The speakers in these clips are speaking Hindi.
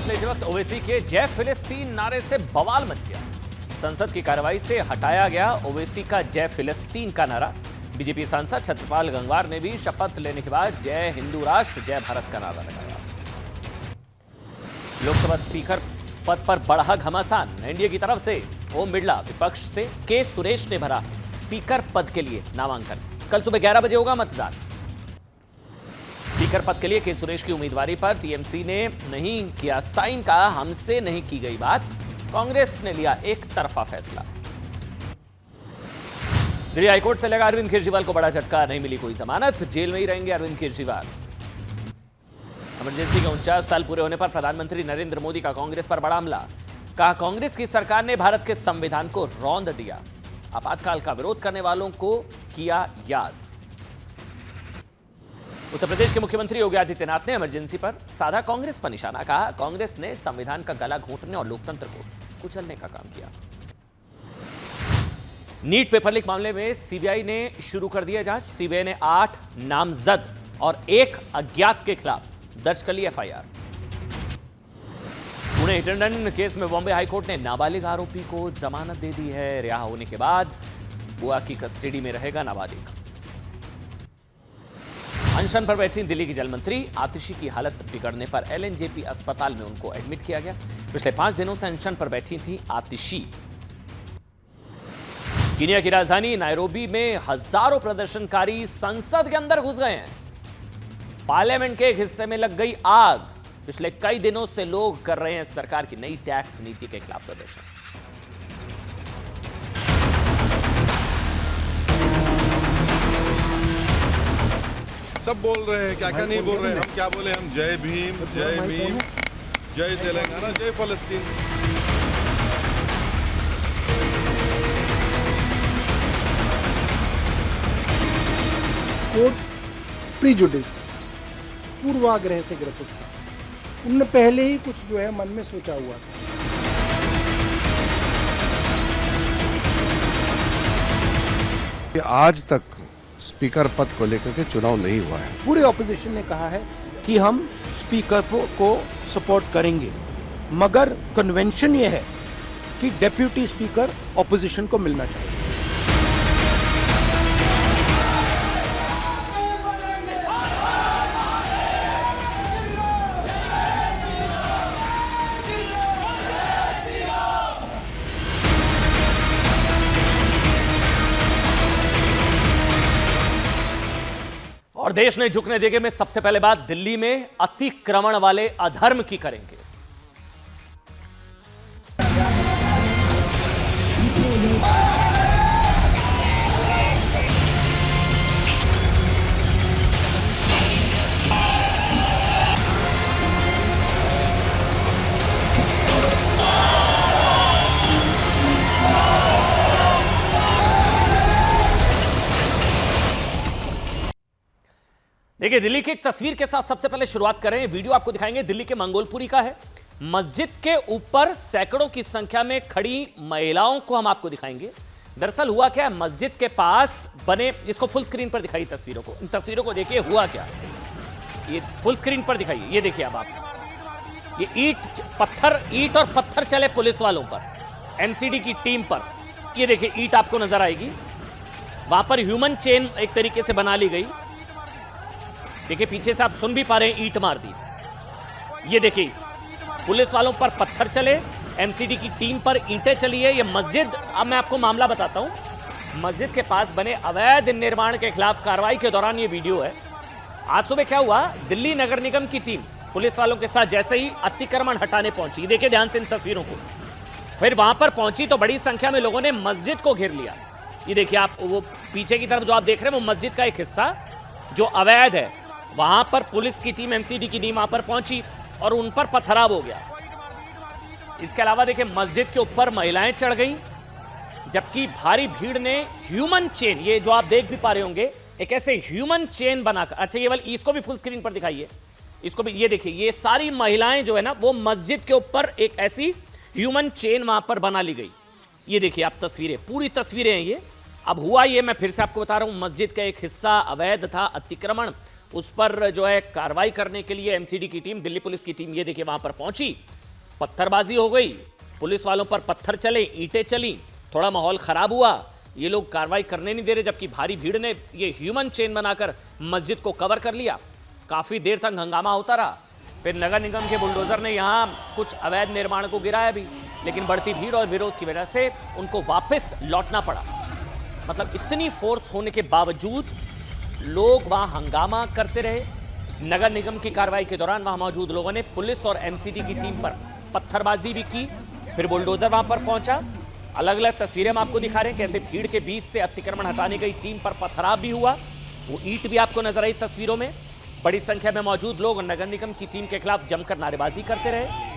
शपथ लेते वक्त ओवैसी के जय फिलिस्तीन नारे से बवाल मच गया। संसद की कार्रवाई से हटाया गया ओवैसी का जय फिलिस्तीन का नारा। बीजेपी सांसद छत्रपाल गंगवार ने भी शपथ लेने के बाद जय हिंदू राष्ट्र जय भारत का नारा लगाया। लोकसभा स्पीकर पद पर बढ़ा घमासान। एनडीए की तरफ से ओम बिरला, विपक्ष से के सुरेश ने भरा स्पीकर पद के लिए नामांकन। कल सुबह 11 बजे होगा मतदान। स्पीकर पद के लिए के सुरेश की उम्मीदवारी पर टीएमसी ने नहीं किया साइन। कहा, हमसे नहीं की गई बात। कांग्रेस ने लिया एक तरफा फैसला। दिल्ली हाईकोर्ट से लगा अरविंद केजरीवाल को बड़ा झटका। नहीं मिली कोई जमानत, जेल में ही रहेंगे अरविंद केजरीवाल। इमरजेंसी के 49 साल पूरे होने पर प्रधानमंत्री नरेंद्र मोदी का कांग्रेस पर बड़ा हमला। कहा, कांग्रेस की सरकार ने भारत के संविधान को रौंद दिया। आपातकाल का विरोध करने वालों को किया याद। उत्तर प्रदेश के मुख्यमंत्री योगी आदित्यनाथ ने इमरजेंसी पर साधा कांग्रेस पर निशाना। कहा, कांग्रेस ने संविधान का गला घोंटने और लोकतंत्र को कुचलने का काम किया। नीट पेपर लीक मामले में सीबीआई ने शुरू कर दिया जांच। सीबीआई ने 8 नामजद और 1 अज्ञात के खिलाफ दर्ज कर ली FIR. Pune hit and run case में बॉम्बे हाईकोर्ट ने नाबालिग आरोपी को जमानत दे दी है। रिहा होने के बाद बुआ की कस्टडी में रहेगा नाबालिग। अनशन पर बैठी दिल्ली की जल मंत्री आतिशी की हालत बिगड़ने पर एलएनजेपी अस्पताल में उनको एडमिट किया गया। पिछले 5 दिनों से अनशन पर बैठी थी आतिशी। कीनिया की राजधानी नायरोबी में हजारों प्रदर्शनकारी संसद के अंदर घुस गए हैं। पार्लियामेंट के एक हिस्से में लग गई आग। पिछले कई दिनों से लोग कर रहे हैं सरकार की नई टैक्स नीति के खिलाफ प्रदर्शन। सब बोल रहे हैं, क्या क्या नहीं बोल रहे हैं। हम क्या बोले, हम जय भीम, जय तेलंगाना, जय फलस्तीन। कोर्ट प्रीजुडिस, पूर्वाग्रह से ग्रसित था। उनने पहले ही कुछ जो है मन में सोचा हुआ था। आज तक स्पीकर पद को लेकर के चुनाव नहीं हुआ है। पूरे ऑपोजिशन ने कहा है कि हम स्पीकर को सपोर्ट करेंगे, मगर कन्वेंशन ये है कि डेप्यूटी स्पीकर ऑपोजिशन को मिलना चाहिए। और देश ने झुकने देंगे में सबसे पहले बात दिल्ली में अतिक्रमण वाले अधर्म की करेंगे। देखिए, दिल्ली की एक तस्वीर के साथ सबसे पहले शुरुआत करें। वीडियो आपको दिखाएंगे, दिल्ली के मंगोलपुरी का है। मस्जिद के ऊपर सैकड़ों की संख्या में खड़ी महिलाओं को हम आपको दिखाएंगे। दरअसल हुआ क्या है, मस्जिद के पास बने, इसको फुल स्क्रीन पर दिखाइए तस्वीरों को। इन तस्वीरों को देखिए, हुआ क्या, ये फुल स्क्रीन पर दिखाइए। ये देखिए अब आप, ये ईंट और पत्थर चले पुलिस वालों पर, एनसीडी की टीम पर। ये देखिए, ईंट आपको नजर आएगी। वहां पर ह्यूमन चेन एक तरीके से बना ली गई। देखिए, पीछे से आप सुन भी पा रहे हैं, ईंट मार दी। ये देखिए, पुलिस वालों पर पत्थर चले, एमसीडी की टीम पर ईंटें चली है। ये मस्जिद, अब मैं आपको मामला बताता हूं। मस्जिद के पास बने अवैध निर्माण के खिलाफ कार्रवाई के दौरान ये वीडियो है। आज सुबह क्या हुआ, दिल्ली नगर निगम की टीम पुलिस वालों के साथ जैसे ही अतिक्रमण हटाने पहुंची, देखिए ध्यान से इन तस्वीरों को, फिर वहां पर पहुंची तो बड़ी संख्या में लोगों ने मस्जिद को घेर लिया। ये देखिए आप, वो पीछे की तरफ जो आप देख रहे हैं वो मस्जिद का एक हिस्सा जो अवैध है। वहां पर पुलिस की टीम, एमसीडी की टीम वहां पर पहुंची और उन पर पथराव हो गया। इसके अलावा देखिए, मस्जिद के ऊपर महिलाएं चढ़ गईं, जबकि भारी भीड़ ने ह्यूमन चेन, ये जो आप देख भी पा रहे होंगे, एक ऐसे ह्यूमन चेन बनाकर, अच्छा ये वाली, इसको भी फुल स्क्रीन पर दिखाइए, इसको भी। ये देखिए, ये सारी महिलाएं जो है ना, वो मस्जिद के ऊपर एक ऐसी ह्यूमन चेन वहां पर बना ली गई। ये देखिए आप तस्वीरें, पूरी तस्वीरें हैं ये। अब हुआ ये, मैं फिर से आपको बता रहा हूं, मस्जिद का एक हिस्सा अवैध था, अतिक्रमण उस पर जो है कार्रवाई करने के लिए एमसीडी की टीम, दिल्ली पुलिस की टीम, ये देखिए वहां पर पहुंची। पत्थरबाजी हो गई, पुलिस वालों पर पत्थर चले, ईंटें चली, थोड़ा माहौल खराब हुआ। ये लोग कार्रवाई करने नहीं दे रहे, जबकि भारी भीड़ ने ये ह्यूमन चेन बनाकर मस्जिद को कवर कर लिया। काफी देर तक हंगामा होता रहा। फिर नगर निगम के बुलडोजर ने यहां कुछ अवैध निर्माण को गिराया भी, लेकिन बढ़ती भीड़ और विरोध की वजह से उनको वापस लौटना पड़ा। मतलब इतनी फोर्स होने के बावजूद लोग वहां हंगामा करते रहे। नगर निगम की कार्रवाई के दौरान वहां मौजूद लोगों ने पुलिस और एमसीडी की टीम पर पत्थरबाजी भी की। फिर बुलडोजर वहां पर पहुंचा। अलग अलग तस्वीरें हम आपको दिखा रहे हैं कैसे भीड़ के बीच से अतिक्रमण हटाने गई टीम पर पथराव भी हुआ। वो ईंट भी आपको नजर आई तस्वीरों में। बड़ी संख्या में मौजूद लोग नगर निगम की टीम के खिलाफ जमकर नारेबाजी करते रहे।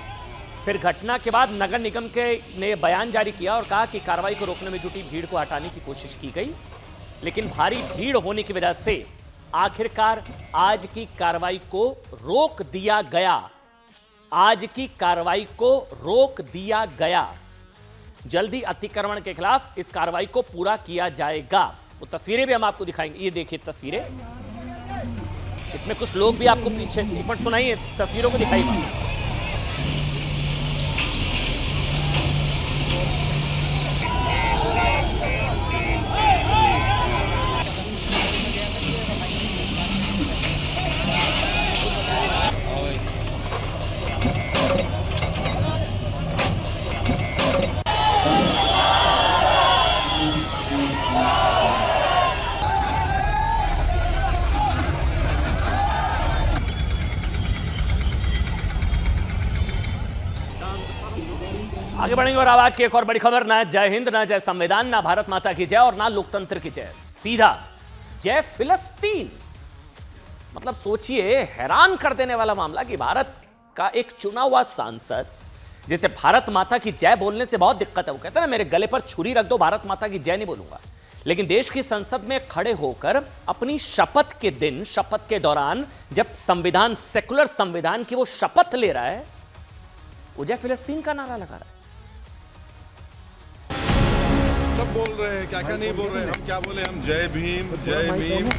फिर घटना के बाद नगर निगम के ने बयान जारी किया और कहा कि कार्रवाई को रोकने में जुटी भीड़ को हटाने की कोशिश की गई, लेकिन भारी भीड़ होने की वजह से आखिरकार आज की कार्रवाई को रोक दिया गया। आज की कार्रवाई को रोक दिया गया। जल्दी अतिक्रमण के खिलाफ इस कार्रवाई को पूरा किया जाएगा। वो तस्वीरें भी हम आपको दिखाएंगे। ये देखिए तस्वीरें, इसमें कुछ लोग भी आपको पीछे, एक मिनट सुनाइए, तस्वीरों को दिखाइए। आगे बढ़ेंगे और आवाज की एक और बड़ी खबर, ना जय हिंद, ना जय संविधान, ना भारत माता की जय और ना लोकतंत्र की जय, सीधा जय फिलिस्तीन। मतलब सोचिए, हैरान कर देने वाला मामला कि भारत का एक चुना हुआ सांसद, जिसे भारत माता की जय बोलने से बहुत दिक्कत है, वो कहता है ना मेरे गले पर छुरी रख दो, भारत माता की जय नहीं बोलूंगा, लेकिन देश की संसद में खड़े होकर अपनी शपथ के दिन, शपथ के दौरान जब संविधान, सेकुलर संविधान की वो शपथ ले रहा है, वो जय फिलिस्तीन का नारा लगा रहा है। सब बोल रहे हैं, क्या क्या नहीं बोल रहे हैं। हम क्या बोले, हम जय भीम, जय मीम,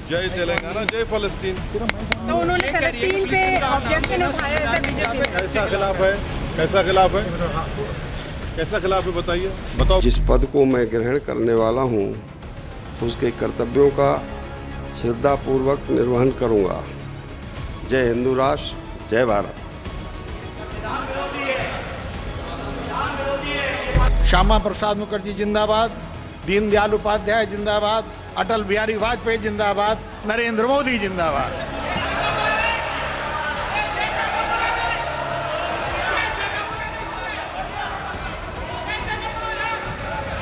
जय तेलंगाना, जय फलस्तीन। तो उन्होंने फलस्तीन पे ऑब्जेक्शन उठाया है बीजेपी। कैसा खिलाफ है, कैसा खिलाफ है, कैसा खिलाफ है, बताइए, बताओ। जिस पद को मैं ग्रहण करने वाला हूँ उसके कर्तव्यों का श्रद्धापूर्वक निर्वहन करूँगा। जय हिंदू राष्ट्र, जय भारत। श्यामा प्रसाद मुखर्जी जिंदाबाद, दीनदयाल उपाध्याय जिंदाबाद, अटल बिहारी वाजपेयी जिंदाबाद, नरेंद्र मोदी जिंदाबाद।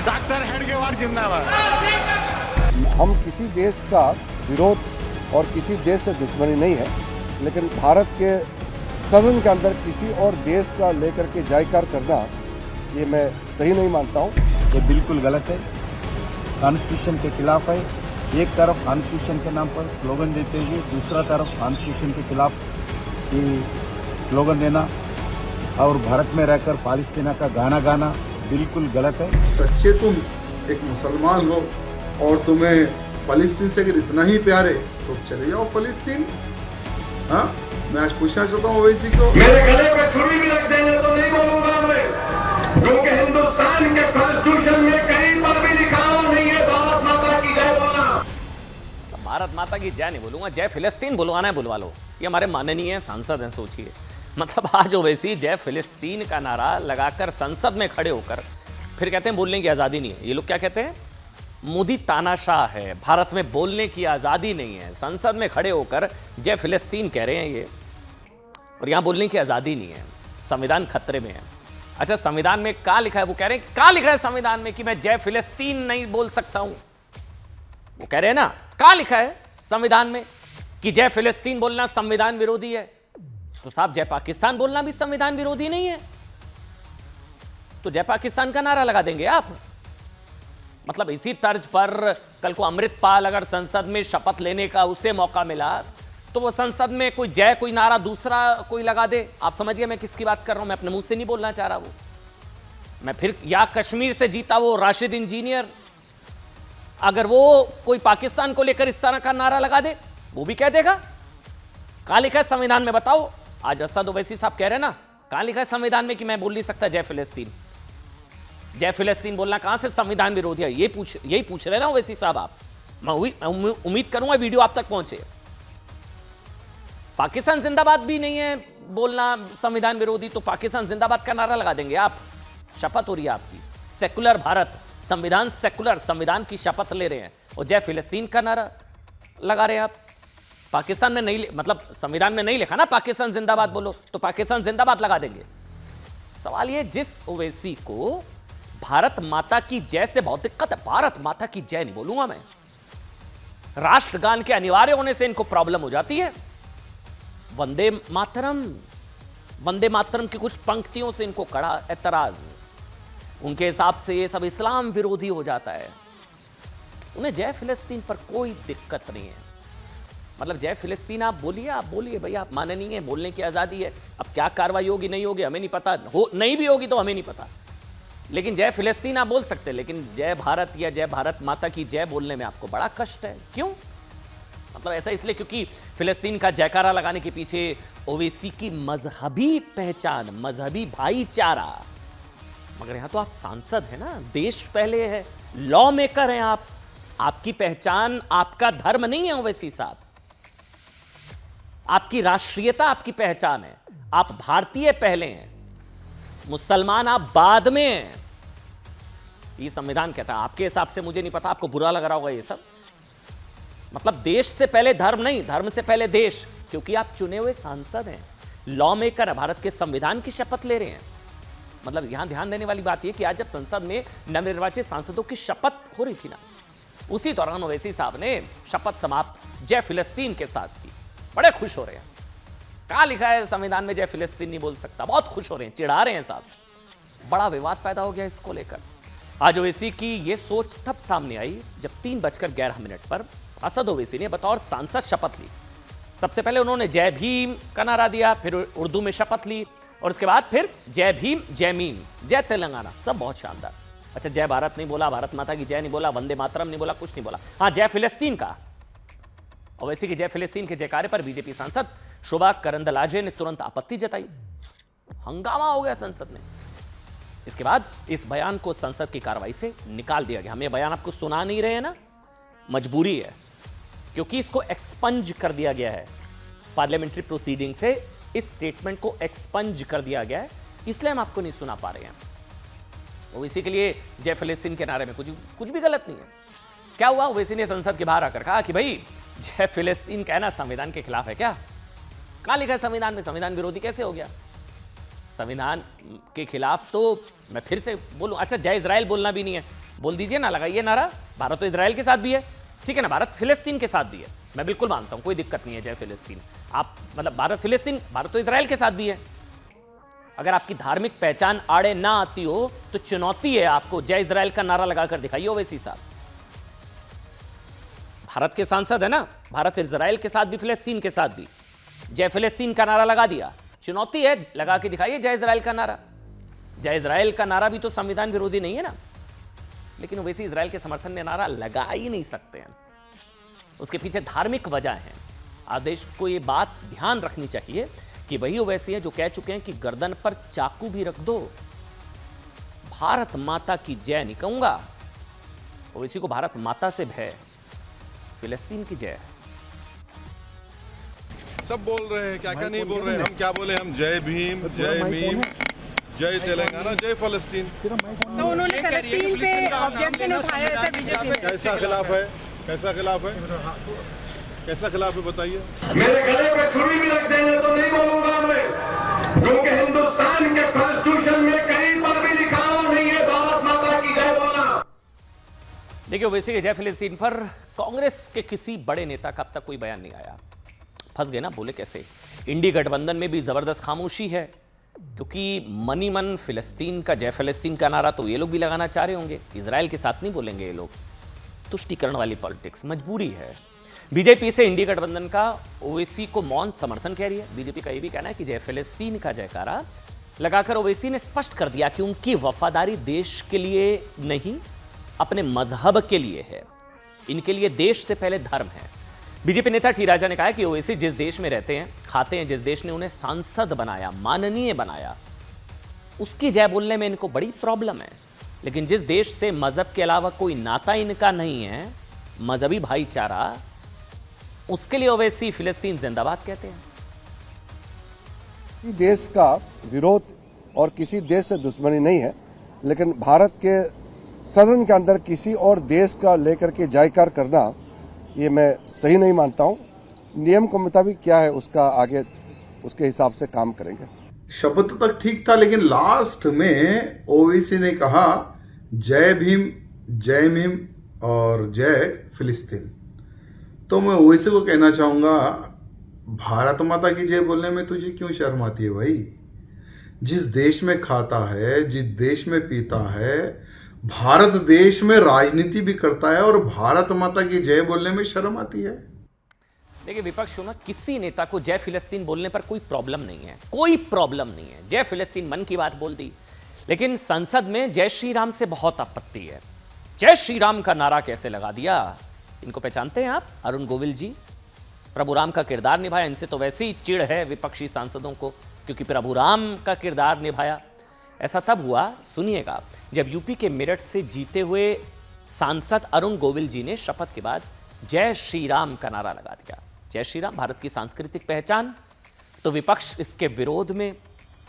डॉक्टर हेडगेवार जिंदाबाद। हम किसी देश का विरोध और किसी देश से दुश्मनी नहीं है, लेकिन भारत के सदन के अंदर किसी और देश का लेकर के जयकार करना, ये मैं सही नहीं मानता हूँ। ये बिल्कुल गलत है, कॉन्स्टिट्यूशन के खिलाफ है। एक तरफ कॉन्स्टिट्यूशन के नाम पर स्लोगन देते हुए दूसरा तरफ कॉन्स्टिट्यूशन के खिलाफ ये स्लोगन देना और भारत में रहकर पालस्तीना का गाना गाना बिल्कुल गलत है। सच्चे तुम एक मुसलमान हो और तुम्हें फलस्तीन से अगर इतना ही प्यार है तो चले जाओ फलस्तीन। हाँ, मैं आज पूछना चाहता हूँ ओवैसी को, मेरे गले पे छुरी भी रख देंगे तो नहीं बोलूंगा मैं, क्योंकि हिंदुस्तान के कॉन्स्टिट्यूशन में कहीं पर भी लिखा नहीं है भारत माता की जय बोलना। भारत माता की जय नहीं बोलूंगा, जय फिलिस्तीन बुलवाना है बुलवा लो। ये हमारे माननीय सांसद हैं, सोचिए। मतलब आज ओवैसी जय फिलिस्तीन का नारा लगाकर संसद में खड़े होकर फिर कहते हैं बोलने की आज़ादी नहीं है। ये लोग क्या कहते हैं, मोदी तानाशाह है, भारत में बोलने की आज़ादी नहीं है। संसद में खड़े होकर जय फिलिस्तीन कह रहे हैं ये, और यहाँ बोलने की आज़ादी नहीं है, संविधान खतरे में है। अच्छा, संविधान में क्या लिखा है? वो कह रहे हैं क्या लिखा है संविधान में कि मैं जय फिलिस्तीन नहीं बोल सकता हूं? वो कह रहे हैं ना, क्या लिखा है संविधान में कि जय फिलिस्तीन बोलना संविधान विरोधी है? तो साहब, जय पाकिस्तान बोलना भी संविधान विरोधी नहीं है? तो जय पाकिस्तान का नारा लगा देंगे आप? मतलब इसी तर्ज पर कल को अमृतपाल अगर संसद में शपथ लेने का उसे मौका मिला तो वो संसद में कोई जय, कोई नारा दूसरा कोई लगा दे। आप समझिए मैं किसकी बात कर रहा हूं, मैं अपने मुंह से नहीं बोलना चाह रहा। वो मैं फिर, या कश्मीर से जीता वो राशिद इंजीनियर, अगर वो कोई पाकिस्तान को लेकर इस तरह का नारा लगा दे वो भी कह देगा। कहां लिखा है संविधान में बताओ? आज असद ओवैसी साहब कह रहे हैं ना, कहां लिखा है संविधान में कि मैं बोल नहीं सकता जय फिलिस्तीन? जय फिलिस्तीन बोलना कहां से संविधान विरोधी है? यही पूछ रहे ना ओवैसी साहब आप। मैं उम्मीद करूंगा वीडियो आप तक पहुंचे। पाकिस्तान जिंदाबाद भी नहीं है बोलना संविधान विरोधी, तो पाकिस्तान जिंदाबाद का नारा लगा देंगे आप। शपथ हो रही है आपकी, सेकुलर भारत, संविधान सेकुलर, संविधान की शपथ ले रहे हैं और जय फिलिस्तीन का नारा लगा रहे हैं आप। पाकिस्तान में नहीं, मतलब संविधान में नहीं लिखा ना पाकिस्तान जिंदाबाद बोलो, तो पाकिस्तान जिंदाबाद लगा देंगे। सवाल ये, जिस ओवैसी को भारत माता की जय से बहुत दिक्कत है, भारत माता की जय नहीं बोलूंगा मैं, राष्ट्रगान के अनिवार्य होने से इनको प्रॉब्लम हो जाती है। वंदे मातरम, वंदे मातरम की कुछ पंक्तियों से इनको कड़ा एतराज, उनके हिसाब से ये सब इस्लाम विरोधी हो जाता है। उन्हें जय फिलिस्तीन पर कोई दिक्कत नहीं है। मतलब जय फिलिस्तीन आप बोलिए भाई, आप माने नहीं है, बोलने की आज़ादी है। अब क्या कार्रवाई होगी नहीं होगी हमें नहीं पता, हो नहीं भी होगी तो हमें नहीं पता, लेकिन जय फिलिस्तीन आप बोल सकते हैं। लेकिन जय भारत या जय भारत माता की जय बोलने में आपको बड़ा कष्ट है। क्यों? मतलब ऐसा इसलिए क्योंकि फिलिस्तीन का जयकारा लगाने के पीछे ओवैसी की मजहबी पहचान, मजहबी भाईचारा। मगर यहां तो आप सांसद हैं ना, देश पहले है, लॉ मेकर हैं आप। आपकी पहचान आपका धर्म नहीं है ओवैसी साहब, आपकी राष्ट्रीयता आपकी पहचान है। आप भारतीय पहले हैं, मुसलमान आप बाद में हैं। ये संविधान कहता है। आपके हिसाब से मुझे नहीं पता, आपको बुरा लग रहा होगा ये सब। मतलब देश से पहले धर्म नहीं, धर्म से पहले देश, क्योंकि आप चुने हुए सांसद हैं, लॉ मेकर है, भारत के संविधान की शपथ ले रहे हैं। मतलब यहां ध्यान देने वाली बात यह कि आज जब संसद में नवनिर्वाचित सांसदों की शपथ हो रही थी ना, उसी दौरान ओवैसी साहब ने शपथ समाप्त जय फिलिस्तीन के साथ की। बड़े खुश हो रहे हैं। कहां लिखा है संविधान में जय फिलिस्तीन नहीं बोल सकता? बहुत खुश हो रहे हैं, चिढ़ा रहे हैं साहब। बड़ा विवाद पैदा हो गया इसको लेकर। आज ओवैसी की यह सोच तब सामने आई जब 3:11 पर असद ओवैसी ने बतौर सांसद शपथ ली। सबसे पहले उन्होंने जय भीम का नारा दिया, फिर उर्दू में शपथ ली, और उसके बाद फिर जय भीम, जय मीम, जय तेलंगाना, सब बहुत शानदार। अच्छा, जय भारत नहीं बोला, भारत माता की जय नहीं बोला, वंदे मातरम नहीं बोला, कुछ नहीं बोला। हाँ, जय फिलिस्तीन का। ओवैसी की जय फिलिस्तीन के जयकारे पर बीजेपी सांसद शोभा करंदलाजे ने तुरंत आपत्ति जताई। हंगामा हो गया संसद में। इसके बाद इस बयान को संसद की कार्रवाई से निकाल दिया गया। हम ये बयान आपको सुना नहीं रहे हैं ना, मजबूरी है, क्योंकि इसको एक्सपंज कर दिया गया है पार्लियामेंट्री प्रोसीडिंग से। इस स्टेटमेंट को एक्सपंज कर दिया गया है, इसलिए हम आपको नहीं सुना पा रहे हैं। ओवैसी के लिए जय फिलिस्तीन के नारे में कुछ भी गलत नहीं है। क्या हुआ? ओवैसी ने संसद के बाहर आकर कहा कि भाई जय फिलिस्तीन कहना संविधान के खिलाफ है क्या? कहां लिखा है संविधान में? संविधान विरोधी कैसे हो गया? संविधान के खिलाफ तो मैं फिर से बोलूं, अच्छा जय इजराइल बोलना भी नहीं है, बोल दीजिए ना, लगाइए नारा। भारत तो इजराइल के साथ भी है, ठीक है ना, भारत फिलिस्तीन के साथ भी है, मैं बिल्कुल मानता हूं, कोई दिक्कत नहीं है जय फिलिस्तीन। आप मतलब भारत फिलिस्तीन, भारत तो इजराइल के साथ भी है। अगर आपकी धार्मिक पहचान आड़े ना आती हो तो चुनौती है आपको, जय इजराइल का नारा लगाकर दिखाइए ओवैसी साहब। भारत के सांसद है ना, भारत इजराइल के साथ भी, फिलिस्तीन के साथ भी, जय फिलिस्तीन का नारा लगा दिया। चुनौती है, लगा के दिखाइए जय इजराइल का नारा। जय इजराइल का नारा भी तो संविधान विरोधी नहीं है ना, लेकिन ओवैसी इजराइल के समर्थन में नारा लगा ही नहीं सकते हैं। उसके पीछे धार्मिक वजह है। आदेश को ये बात ध्यान रखनी चाहिए कि वही ओवैसी है जो कह चुके हैं कि गर्दन पर चाकू भी रख दो, भारत माता की जय नहीं कहूंगा। ओवैसी को भारत माता से भय, फिलिस्तीन की जय। सब बोल रहे हैं, क्या क्या नहीं बोल रहे हैं। हम क्या बोले? हम जय भीम, जय मीम, जय तेलंगाना, जय फिलिस्तीन। तो उन्होंने फिलिस्तीन पे ऑब्जेक्शन उठाया ऐसे बीजेपी ने। कैसा खिलाफ है? कैसा खिलाफ है? कैसा खिलाफ है बताइए। मेरे गले पे छुरी भी रख देंगे तो नहीं बोलूंगा मैं, क्योंकि हिंदुस्तान के कॉन्स्टिट्यूशन में कहीं पर भी लिखा हुआ नहीं है भारत माता की जय बोलना। देखिए, ओवैसी के जय फिलिस्तीन पर कांग्रेस के किसी बड़े नेता का अब तक कोई बयान नहीं आया। फंस गए ना, बोले कैसे? इंडी गठबंधन में भी जबरदस्त खामोशी है, क्योंकि मनी मन फिलिस्तीन का, जय फिलिस्तीन का नारा तो ये लोग भी लगाना चाह रहे होंगे, इजराइल के साथ नहीं बोलेंगे ये लोग। तुष्टिकरण वाली पॉलिटिक्स, मजबूरी है। बीजेपी से इंडी गठबंधन का ओवैसी को मौन समर्थन कह रही है। बीजेपी का यह भी कहना है कि जय फिलिस्तीन का जयकारा लगाकर ओवैसी ने स्पष्ट कर दिया कि उनकी वफादारी देश के लिए नहीं, अपने मजहब के लिए है। इनके लिए देश से पहले धर्म है। बीजेपी नेता टी राजा ने कहा कि ओवैसी जिस देश में रहते हैं, खाते हैं, जिस देश ने उन्हें सांसद बनाया, माननीय बनाया, उसकी जय बोलने में इनको बड़ी प्रॉब्लम है। लेकिन जिस देश से मजहब के अलावा कोई नाता इनका नहीं है, मजहबी भाईचारा, उसके लिए ओवैसी फिलिस्तीन जिंदाबाद कहते हैं। देश का विरोध और किसी देश से दुश्मनी नहीं है, लेकिन भारत के सदन के अंदर किसी और देश का लेकर के जयकार करना ये मैं सही नहीं मानता हूं। नियम के मुताबिक क्या है उसका आगे उसके हिसाब से काम करेंगे। शब्द तक ठीक था, लेकिन लास्ट में ओवैसी ने कहा जय भीम और जय फिलिस्तीन। तो मैं ओवैसी को कहना चाहूंगा, भारत माता की जय बोलने में तुझे क्यों शर्म आती है भाई? जिस देश में खाता है, जिस देश में पीता है, भारत देश में राजनीति भी करता है और भारत माता की जय बोलने में शर्म आती है। देखिए, विपक्ष को ना किसी नेता को जय फिलिस्तीन बोलने पर कोई प्रॉब्लम नहीं है, कोई प्रॉब्लम नहीं है। जय फिलिस्तीन मन की बात बोल दी, लेकिन संसद में जय श्री राम से बहुत आपत्ति है। जय श्री राम का नारा कैसे लगा दिया? इनको पहचानते हैं आप? अरुण गोविल जी, प्रभु राम का किरदार निभाया। इनसे तो वैसे ही चिढ़ है विपक्षी सांसदों को, क्योंकि प्रभु राम का किरदार निभाया। ऐसा तब हुआ, सुनिएगा, जब यूपी के मेरठ से जीते हुए सांसद अरुण गोविल जी ने शपथ के बाद जय श्री राम का नारा लगा दिया। जय श्री राम भारत की सांस्कृतिक पहचान, तो विपक्ष इसके विरोध में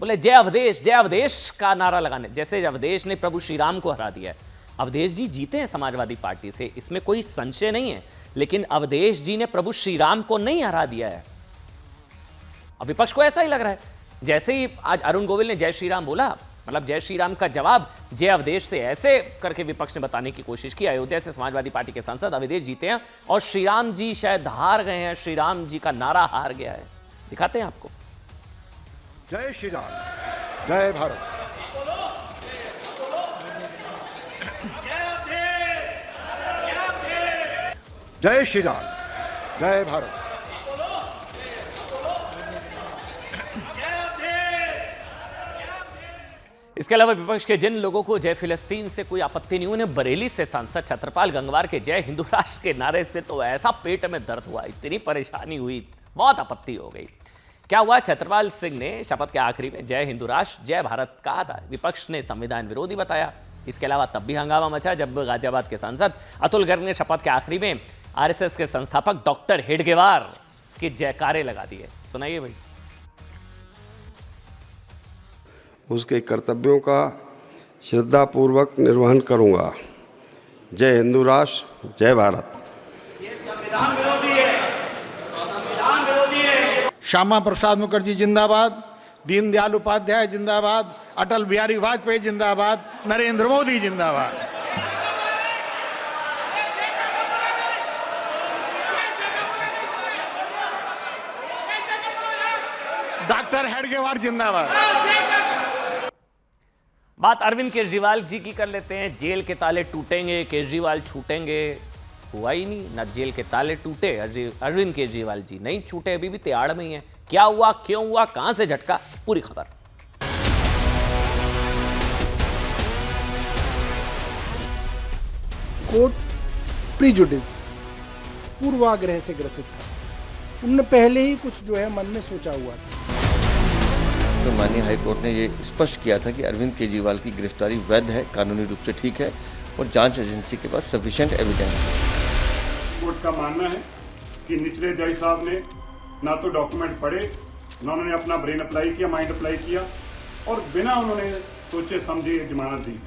बोले जय अवधेश का नारा लगाने, जैसे अवधेश ने प्रभु श्री राम को हरा दिया है। अवधेश जी जीते हैं समाजवादी पार्टी से, इसमें कोई संशय नहीं है, लेकिन अवधेश जी ने प्रभु श्री राम को नहीं हरा दिया है। अब विपक्ष को ऐसा ही लग रहा है, जैसे ही आज अरुण गोविल ने जय श्री राम बोला, मतलब जय श्री राम का जवाब जय अवधेश से ऐसे करके विपक्ष ने बताने की कोशिश की। अयोध्या से समाजवादी पार्टी के सांसद अवधेश जीते हैं और श्री राम जी शायद हार गए हैं, श्री राम जी का नारा हार गया है। दिखाते हैं आपको। जय श्री राम, जय भारत। जय श्री राम, जय भारत। इसके अलावा विपक्ष के जिन लोगों को जय फिलिस्तीन से कोई आपत्ति नहीं, उन्हें बरेली से सांसद छत्रपाल गंगवार के जय हिंदू राष्ट्र के नारे से तो ऐसा पेट में दर्द हुआ, इतनी परेशानी हुई, बहुत आपत्ति हो गई। क्या हुआ? छत्रपाल सिंह ने शपथ के आखिरी में जय हिंदू राष्ट्र, जय भारत कहा था। विपक्ष ने संविधान विरोधी बताया। इसके अलावा तब भी हंगामा मचा जब गाजियाबाद के सांसद अतुल गर्ग ने शपथ के आखिरी में आरएसएस के संस्थापक डॉक्टर हेडगेवार के जयकारे लगा दिए। सुनाइए भाई। उसके कर्तव्यों का श्रद्धापूर्वक निर्वहन करूंगा। जय हिंदू राष्ट्र, जय भारत। ये संविधान विरोधी है, संविधान विरोधी है। श्यामा प्रसाद मुखर्जी जिंदाबाद, दीनदयाल उपाध्याय जिंदाबाद, अटल बिहारी वाजपेयी जिंदाबाद, नरेंद्र मोदी जिंदाबाद। डॉक्टर हेडगेवार जिंदाबाद। बात अरविंद केजरीवाल जी की कर लेते हैं। जेल के ताले टूटेंगे, केजरीवाल छूटेंगे, हुआ ही नहीं ना। जेल के ताले टूटे, अरविंद केजरीवाल जी नहीं छूटे, अभी भी तिहाड़ में ही हैं। क्या हुआ, क्यों हुआ, कहां से झटका, पूरी खबर। कोर्ट प्रीजुडिस, पूर्वाग्रह से ग्रसित था। उन्होंने पहले ही कुछ जो है मन में सोचा हुआ था। तो माननीय हाईकोर्ट ने ये स्पष्ट किया था कि अरविंद केजरीवाल की गिरफ्तारी वैध है, कानूनी रूप से ठीक है और जांच एजेंसी के पास सफिशिएंट एविडेंस है। कोर्ट का मानना है कि निचले जज साहब ने ना तो डॉक्यूमेंट पढ़े, ना उन्होंने अपना ब्रेन अप्लाई किया, माइंड अप्लाई किया और बिना उन्होंने सोचे समझे जमानत दी।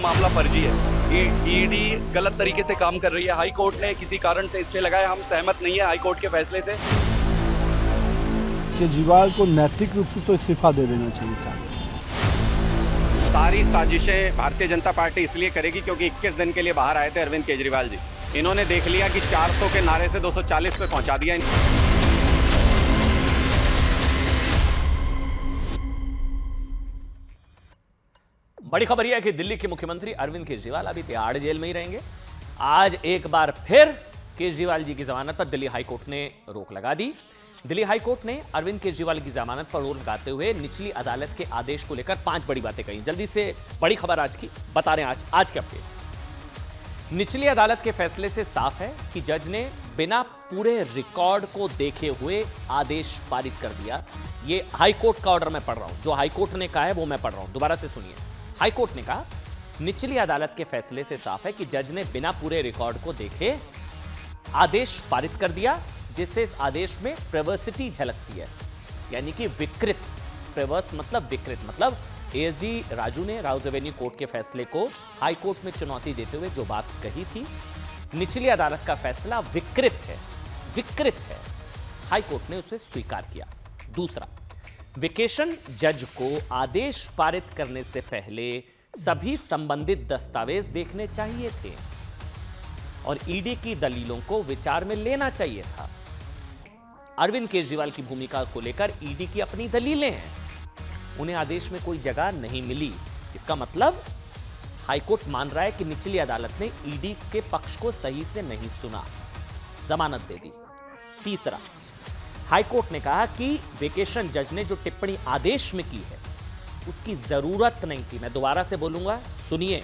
मामला फर्जी है, ईडी गलत तरीके से काम कर रही है। हाई कोर्ट ने किसी कारण से स्टे लगाया, हम सहमत नहीं है हाई कोर्ट के फैसले से। केजरीवाल को नैतिक रूप से तो इस्तीफा दे देना चाहिए था। सारी साजिशें भारतीय जनता पार्टी इसलिए करेगी क्योंकि 21 दिन के लिए बाहर आए थे अरविंद केजरीवाल जी। इन्होंने देख लिया कि 400 के नारे से 240 पे पहुंचा दिया। बड़ी खबर यह है कि दिल्ली के मुख्यमंत्री अरविंद केजरीवाल अभी तिहाड़ जेल में ही रहेंगे। आज एक बार फिर केजरीवाल जी की जमानत पर दिल्ली हाईकोर्ट ने रोक लगा दी। दिल्ली हाईकोर्ट ने अरविंद केजरीवाल की जमानत पर रोक लगाते हुए निचली अदालत के आदेश को लेकर 5 बड़ी बातें कही। जल्दी से बड़ी खबर आज की बता रहे हैं, आज के अपडेट। निचली अदालत के फैसले से साफ है कि जज ने बिना पूरे रिकॉर्ड को देखे हुए आदेश पारित कर दिया। ये हाई कोर्ट का ऑर्डर मैं पढ़ रहा हूं, जो हाई कोर्ट ने कहा है वो मैं पढ़ रहा हूं, दोबारा से सुनिए। हाई कोर्ट ने कहा, निचली अदालत के फैसले से साफ है कि जज ने बिना पूरे रिकॉर्ड को देखे आदेश पारित कर दिया, जिससे इस आदेश में प्रवर्सिटी झलकती है, यानी कि विकृत। प्रवर्स मतलब विकृत, मतलब एएसजी राजू ने राउज एवेन्यू कोर्ट के फैसले को हाई कोर्ट में चुनौती देते हुए जो बात कही थी, निचली अदालत का फैसला विकृत है, विकृत है, हाई कोर्ट ने उसे स्वीकार किया। दूसरा, वेकेशन जज को आदेश पारित करने से पहले सभी संबंधित दस्तावेज देखने चाहिए थे और ईडी की दलीलों को विचार में लेना चाहिए था। अरविंद केजरीवाल की भूमिका को लेकर ईडी की अपनी दलीलें हैं, उन्हें आदेश में कोई जगह नहीं मिली। इसका मतलब हाईकोर्ट मान रहा है कि निचली अदालत ने ईडी के पक्ष को सही से नहीं सुना, जमानत दे दी। तीसरा, हाईकोर्ट ने कहा कि वेकेशन जज ने जो टिप्पणी आदेश में की है उसकी जरूरत नहीं थी। मैं दोबारा से बोलूंगा, सुनिए।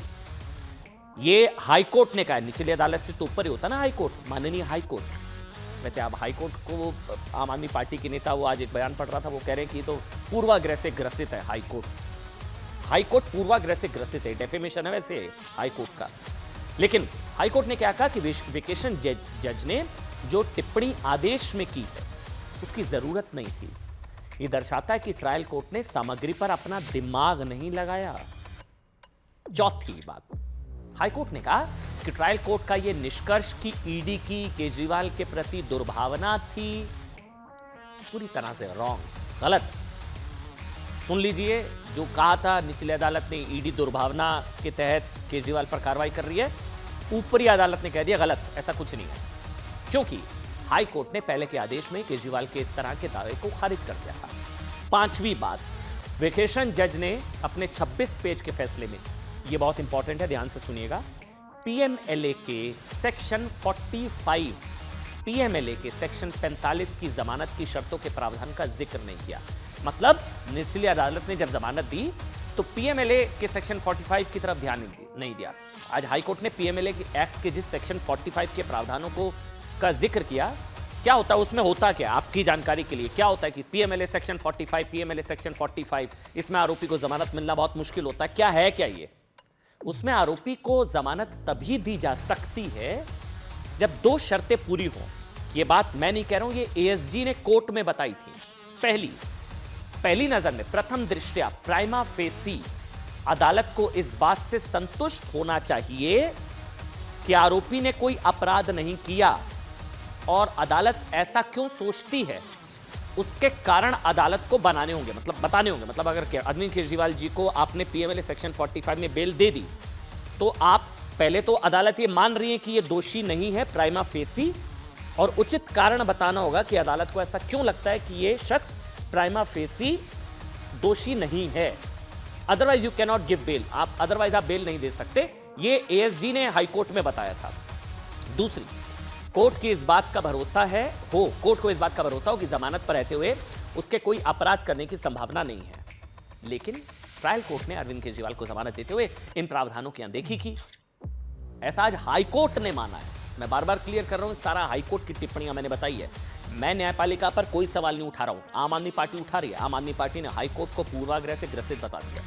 ये हाईकोर्ट ने कहा, निचली अदालत से तो ऊपर ही होता ना हाईकोर्ट, माननीय हाईकोर्ट। वैसे आप हाईकोर्ट को, आम आदमी पार्टी के नेता वो आज एक बयान पढ़ रहा था, वो कह रहे हैं कि तो पूर्वाग्रह से ग्रसित है हाईकोर्ट। हाईकोर्ट पूर्वाग्रह से ग्रसित है, डेफेमेशन है वैसे हाईकोर्ट का। लेकिन हाईकोर्ट ने क्या कहा कि वेकेशन जज ने जो टिप्पणी आदेश में की है उसकी जरूरत नहीं थी। यह दर्शाता है कि ट्रायल कोर्ट ने सामग्री पर अपना दिमाग नहीं लगाया। चौथी बात, हाईकोर्ट ने कहा कि ट्रायल कोर्ट का यह निष्कर्ष कि ईडी की केजरीवाल के प्रति दुर्भावना थी, पूरी तरह से रॉन्ग, गलत। सुन लीजिए, जो कहा था निचली अदालत ने ईडी दुर्भावना के तहत केजरीवाल पर कार्रवाई कर रही है, ऊपरी अदालत ने कह दिया गलत, ऐसा कुछ नहीं है, क्योंकि हाई कोर्ट ने पहले के आदेश में केजरीवाल के इस तरह के दावे को खारिज कर दिया था। पांचवी बात, वेकेशन जज ने अपने 26 पेज के फैसले में, यह बहुत इंपॉर्टेंट है, ध्यान से सुनिएगा, पीएमएलए के सेक्शन 45, पीएमएलए के सेक्शन 45 की जमानत की शर्तों के प्रावधान का जिक्र नहीं किया। मतलब निचली अदालत ने जब जमानत दी तो पीएमएलए के सेक्शन 45 की तरफ ध्यान नहीं दिया। आज हाईकोर्ट ने पीएमएलए एक्ट के जिस सेक्शन 45 के प्रावधानों को का जिक्र किया, क्या होता है उसमें, होता क्या, आपकी जानकारी के लिए क्या होता है कि पीएमएलए सेक्शन 45, पीएमएलए सेक्शन 45, इसमें आरोपी को जमानत मिलना बहुत मुश्किल होता है। क्या है क्या ये? उसमें आरोपी को जमानत तभी दी जा सकती है जब दो शर्तें पूरी हों। ये बात मैं नहीं कह रहा हूं, ये एएसजी ने कोर्ट में बताई थी। पहली नजर में, प्रथम दृष्टया, प्राइमा फेसी अदालत को इस बात से संतुष्ट होना चाहिए कि आरोपी ने कोई अपराध नहीं किया, और अदालत ऐसा क्यों सोचती है उसके कारण अदालत को बताने होंगे। मतलब अगर अरविंद केजरीवाल जी को आपने पीएमएलए सेक्शन 45 में बेल दे दी तो आप पहले तो अदालत ये मान रही है कि ये दोषी नहीं है प्राइमा फेसी, और उचित कारण बताना होगा कि अदालत को ऐसा क्यों लगता है कि ये शख्स प्राइमा फेसी दोषी नहीं है। Otherwise you can not give bail, otherwise आप बेल नहीं दे सकते। ये एएसजी ने हाईकोर्ट में बताया था। दूसरी, कोर्ट को इस बात का भरोसा हो कि जमानत पर रहते हुए उसके कोई अपराध करने की संभावना नहीं है। लेकिन ट्रायल कोर्ट ने अरविंद केजरीवाल को जमानत देते हुए इन प्रावधानों की अनदेखी की। ऐसा आज हाईकोर्ट ने माना है। मैं बार बार क्लियर कर रहा हूं, सारा हाईकोर्ट की टिप्पणियां मैंने बताई है। मैं न्यायपालिका पर कोई सवाल नहीं उठा रहा हूं, आम आदमी पार्टी उठा रही है। आम आदमी पार्टी ने हाईकोर्ट को पूर्वाग्रह से ग्रसित बता दिया।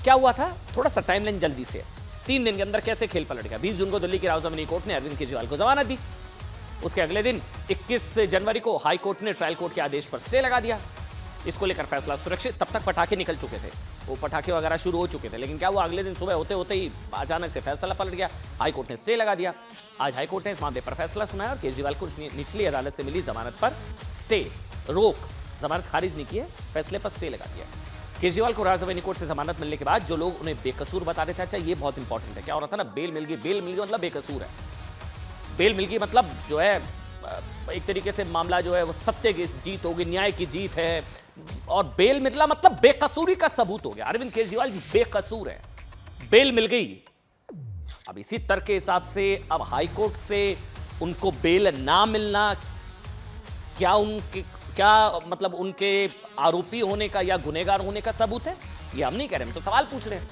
क्या हुआ था, थोड़ा सा टाइमलाइन जल्दी से, 3 दिन के अंदर कैसे खेल पलट गया। 20 जून को दिल्ली की राउज एवेन्यू कोर्ट ने अरविंद केजरीवाल को जमानत दी। उसके अगले दिन 21 जनवरी को हाई कोर्ट ने ट्रायल कोर्ट के आदेश पर स्टे लगा दिया। इसको लेकर फैसला सुरक्षित। तब तक पटाखे निकल चुके थे, वो पटाखे वगैरह शुरू हो चुके थे। लेकिन क्या हुआ, अगले दिन सुबह होते होते ही अचानक से फैसला पलट गया। हाई कोर्ट ने स्टे लगा दिया। आज हाई कोर्ट ने इस मामले पर फैसला सुनाया और केजरीवाल को निचली अदालत से मिली जमानत पर स्टे, रोक, जमानत खारिज नहीं की है, फैसले पर स्टे लगा दिया। केजरीवाल को राउज एवेन्यू कोर्ट से जमानत मिलने के बाद जो लोग उन्हें बेकसूर बता रहे थे, अच्छा ये बहुत इंपॉर्टेंट है, क्या हो रहा था ना, बेल मिल गई मतलब बेकसूर है। बेल मिल गई मतलब जो है एक तरीके से मामला जो है वो सत्य की जीत होगी, न्याय की जीत है, और बेल मिला मतलब बेकसूरी का सबूत हो गया। अरविंद केजरीवाल जी बेकसूर है, बेल मिल गई। अब इसी तर्क के हिसाब से अब हाईकोर्ट से उनको बेल ना मिलना क्या मतलब उनके आरोपी होने का या गुनहगार होने का सबूत है? ये हम नहीं कह रहे, हम तो सवाल पूछ रहे हैं।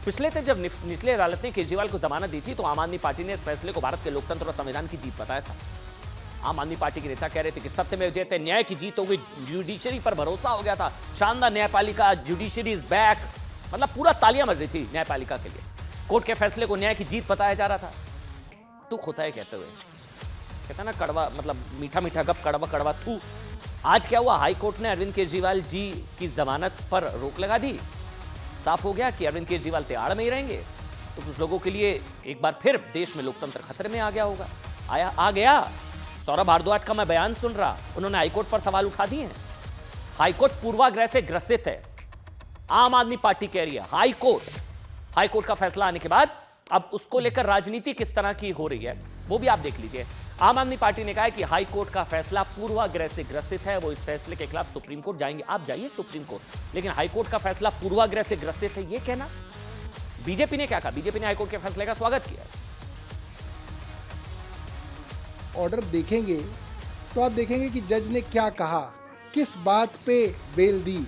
पिछले दिन जब निचली अदालत ने केजरीवाल को जमानत दी थी तो आम आदमी पार्टी ने इस फैसले को भारत के लोकतंत्र और संविधान की जीत बताया था। आम आदमी पार्टी के नेता कह रहे थे कि सत्य में जयते, न्याय की जीत हो गई, जुडिशरी पर भरोसा हो गया था, शानदार न्यायपालिका, जुडिशरी इज बैक, मतलब पूरा तालियां बज रही थी न्यायपालिका के लिए। कोर्ट के फैसले को न्याय की जीत बताया जा रहा था। दुख होता है कहते हुए, कहता ना कड़वा, मतलब मीठा मीठा गप, कड़वा कड़वा थू। आज क्या हुआ, हाई कोर्ट ने अरविंद केजरीवाल जी की जमानत पर रोक लगा दी। साफ हो गया कि अरविंद केजरीवाल तिहाड़ में ही रहेंगे। तो कुछ लोगों के लिए एक बार फिर देश में लोकतंत्र खतरे में आ गया होगा, आ गया। सौरभ भारद्वाज का मैं बयान सुन रहा, उन्होंने हाईकोर्ट पर सवाल उठा दिए हैं। हाईकोर्ट पूर्वाग्रह से ग्रसित है, आम आदमी पार्टी कह रही है। हाईकोर्ट का फैसला आने के बाद अब उसको लेकर राजनीति किस तरह की हो रही है वो भी आप देख लीजिए। आम आदमी पार्टी ने कहा है कि हाई कोर्ट का फैसला पूर्वाग्रह से ग्रसित है, वो इस फैसले के खिलाफ सुप्रीम कोर्ट जाएंगे। आप जाइए सुप्रीम कोर्ट, लेकिन हाई कोर्ट का फैसला पूर्वाग्रह से ग्रसित है ये कहना। बीजेपी ने क्या कहा, बीजेपी ने हाई कोर्ट के फैसले का स्वागत किया। ऑर्डर देखेंगे तो आप देखेंगे कि जज ने क्या कहा, किस बात पे बेल दी,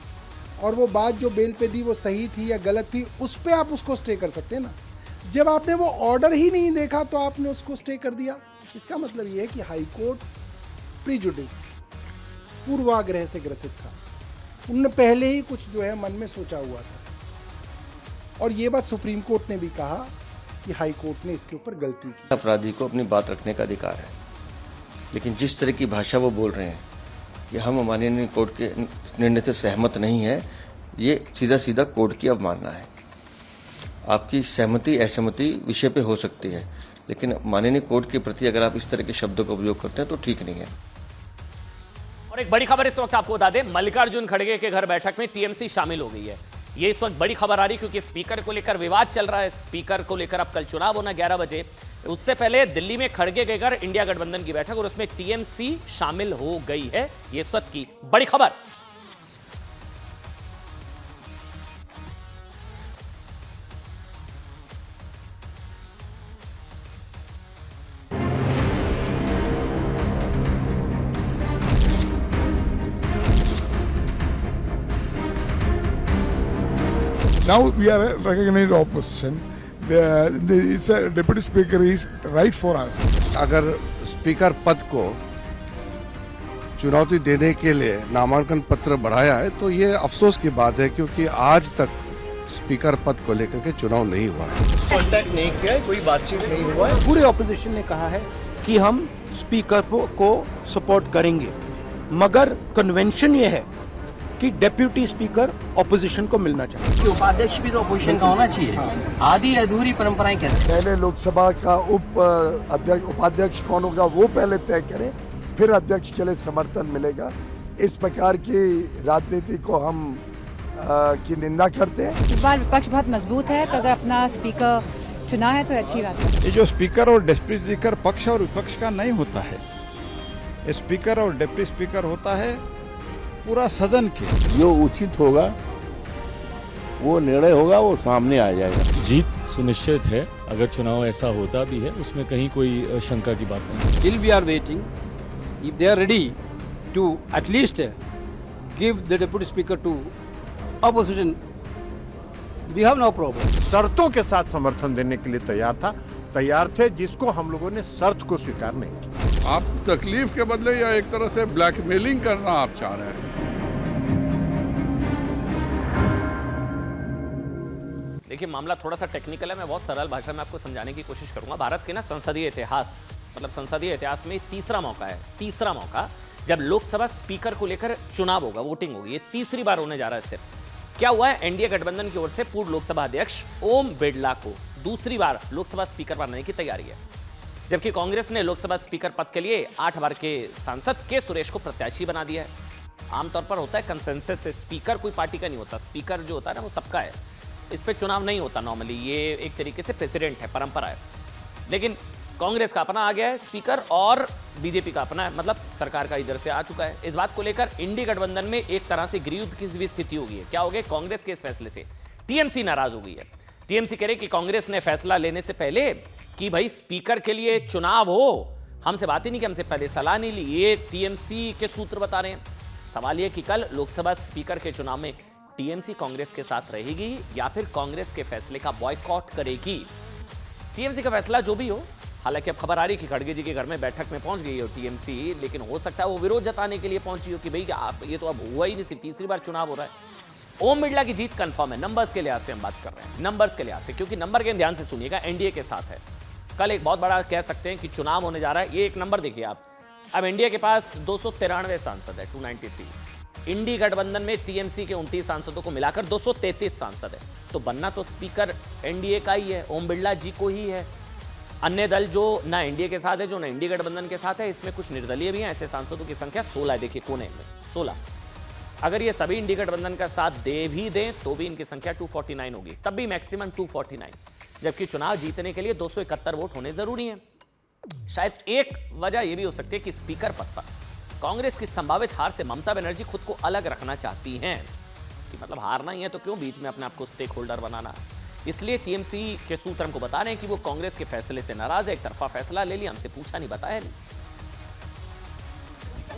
और वो बात जो बेल पे दी वो सही थी या गलत थी, उस पे आप उसको स्टे कर सकते हैं ना। जब आपने वो ऑर्डर ही नहीं देखा तो आपने उसको स्टे कर दिया, इसका मतलब ये है कि हाई कोर्ट प्रीजुडिस, पूर्वाग्रह से ग्रसित था। उन्होंने पहले ही कुछ जो है मन में सोचा हुआ था, और ये बात सुप्रीम कोर्ट ने भी कहा कि हाई कोर्ट ने इसके ऊपर गलती की। अपराधी को अपनी बात रखने का अधिकार है, लेकिन जिस तरह की भाषा वो बोल रहे हैं कि हम माननीय कोर्ट के निर्णय से सहमत नहीं है, ये सीधा सीधा कोर्ट की अवमानना है। आपकी सहमति असहमति विषय पे हो सकती है, लेकिन माननीय कोर्ट के प्रति अगर आप इस तरह के शब्दों का उपयोग करते हैं तो ठीक नहीं है। और एक बड़ी खबर इस वक्त आपको बता दें, मल्लिकार्जुन खड़गे के घर बैठक में टीएमसी शामिल हो गई है। ये इस वक्त बड़ी खबर आ रही क्योंकि स्पीकर को लेकर विवाद चल रहा है। स्पीकर को लेकर अब कल चुनाव होना 11 बजे, उससे पहले दिल्ली में खड़गे के घर इंडिया गठबंधन की बैठक और उसमें टीएमसी शामिल हो गई है। ये इस वक्त की बड़ी खबर। Now we are a recognized opposition. The deputy speaker is right for us. अगर स्पीकर पद को चुनौती देने के लिए नामांकन पत्र बढ़ाया है तो ये अफसोस की बात है, क्योंकि आज तक स्पीकर पद को लेकर के चुनाव नहीं हुआ है। कांटेक्ट नहीं किया है, कोई बातचीत नहीं हुआ है। पूरे ऑपोजिशन ने कहा है कि हम स्पीकर को सपोर्ट करेंगे, मगर कन्वेंशन ये है कि डेप्यूटी स्पीकर ऑपोजिशन को मिलना चाहिए। उपाध्यक्ष भी तो ऑपोजिशन का होना चाहिए। आधी अधूरी परंपराएं कैसे? पहले लोकसभा का उपाध्यक्ष कौन होगा वो पहले तय करें, फिर अध्यक्ष के लिए समर्थन मिलेगा। इस प्रकार की राजनीति को हम की निंदा करते हैं। इस बार विपक्ष बहुत मजबूत है, तो अगर अपना स्पीकर चुना है तो अच्छी बात है। ये जो स्पीकर और डिप्टी स्पीकर पक्ष और विपक्ष का नहीं होता है, स्पीकर और डिप्टी स्पीकर होता है पूरा सदन के। जो उचित होगा वो निर्णय होगा, वो सामने आ जाएगा। जीत सुनिश्चित है, अगर चुनाव ऐसा होता भी है उसमें कहीं कोई शंका की बात नहीं। Still we are waiting. If they are ready to at least give the deputy speaker to opposition, we have no problem. शर्तों के साथ समर्थन देने के लिए तैयार थे, जिसको हम लोगों ने शर्त को स्वीकार नहीं किया। आप तकलीफ के बदले या एक तरह से ब्लैकमेलिंग करना आप चाह रहे हैं। देखिए मामला थोड़ा सा टेक्निकल है, मैं बहुत सरल भाषा में आपको समझाने की कोशिश करूंगा। भारत के ना संसदीय इतिहास में तीसरा मौका जब लोकसभा स्पीकर को लेकर चुनाव होगा, वोटिंग होगी। ये तीसरी बार होने जा रहा है। सिर्फ क्या हुआ है, एनडीए गठबंधन की ओर से पूर्व लोकसभा अध्यक्ष ओम बिरला को दूसरी बार लोकसभा स्पीकर बनने की तैयारी है, जबकि कांग्रेस ने लोकसभा स्पीकर पद के लिए 8 बार के सांसद के सुरेश को प्रत्याशी बना दिया है। आमतौर पर होता है कंसेंसस से, स्पीकर कोई पार्टी का नहीं होता, स्पीकर जो होता है ना वो सबका है, इस पे चुनाव नहीं होता नॉर्मली, ये एक तरीके से प्रेसिडेंट है, परंपरा है। लेकिन कांग्रेस का अपना आ गया है स्पीकर और बीजेपी का अपना है, मतलब सरकार का इधर से आ चुका है। इस बात को लेकर इंडी गठबंधन में एक तरह से गृहयुद्ध की भी स्थिति हो गई है। क्या हो गया, कांग्रेस के इस फैसले से टीएमसी नाराज हो गई है। टीएमसी कह रही कि कांग्रेस ने फैसला लेने से पहले कि भाई स्पीकर के लिए चुनाव हो, हमसे बात ही नहीं की, हमसे पहले सलाह नहीं ली। ये टीएमसी के सूत्र बता रहे हैं। सवाल यह कि कल लोकसभा स्पीकर के चुनाव में टीएमसी कांग्रेस के साथ रहेगी या फिर कांग्रेस के फैसले का बॉयकॉट करेगी। टीएमसी का फैसला जो भी हो, हालांकि अब खबर आ रही है कि खड़गे जी के घर में बैठक में पहुंच गई है टीएमसी, लेकिन हो सकता है वो विरोध जताने के लिए पहुंची हो कि भाई आप ये तो अब हुआ ही नहीं, सिर्फ तीसरी बार चुनाव हो रहा है। ओम बिरला की जीत कंफर्म है, नंबर्स के लिहाज से हम बात कर रहे हैं, नंबर्स के लिहाज से, क्योंकि नंबर के ध्यान से सुनिएगा, एनडीए के साथ है। कल एक बहुत बड़ा कह सकते हैं कि चुनाव होने जा रहा है। ये एक नंबर देखिए आप, अब एनडीए के पास 293 सांसद है, 293। इंडी गठबंधन में टीएमसी के 29 सांसदों को मिलाकर 233 सांसद है, तो बनना तो स्पीकर एनडीए का ही है, ओम बिरला जी को ही है। अन्य दल जो ना एनडीए के साथ है, जो ना इंडी गठबंधन के साथ है, इसमें कुछ निर्दलीय भी हैं। ऐसे सांसदों की संख्या 16 है, देखिए कोने में 16। अगर ये सभी इंडी गठबंधन का साथ दे भी दें तो भी इनकी संख्या 249 होगी, तब भी मैक्सिमम 249, जबकि चुनाव जीतने के लिए 271 वोट होने जरूरी हैं। शायद एक वजह यह भी हो सकती है कि स्पीकर पद पर कांग्रेस की संभावित हार से ममता बनर्जी खुद को अलग रखना चाहती हैं, कि मतलब हारना ही है तो क्यों बीच में अपने आप को स्टेक होल्डर बनाना। इसलिए टीएमसी के सूत्र हमको बता रहे हैं कि वो कांग्रेस के फैसले से नाराज है, एक तरफा फैसला ले लिया, हमसे पूछा नहीं, बताया नहीं।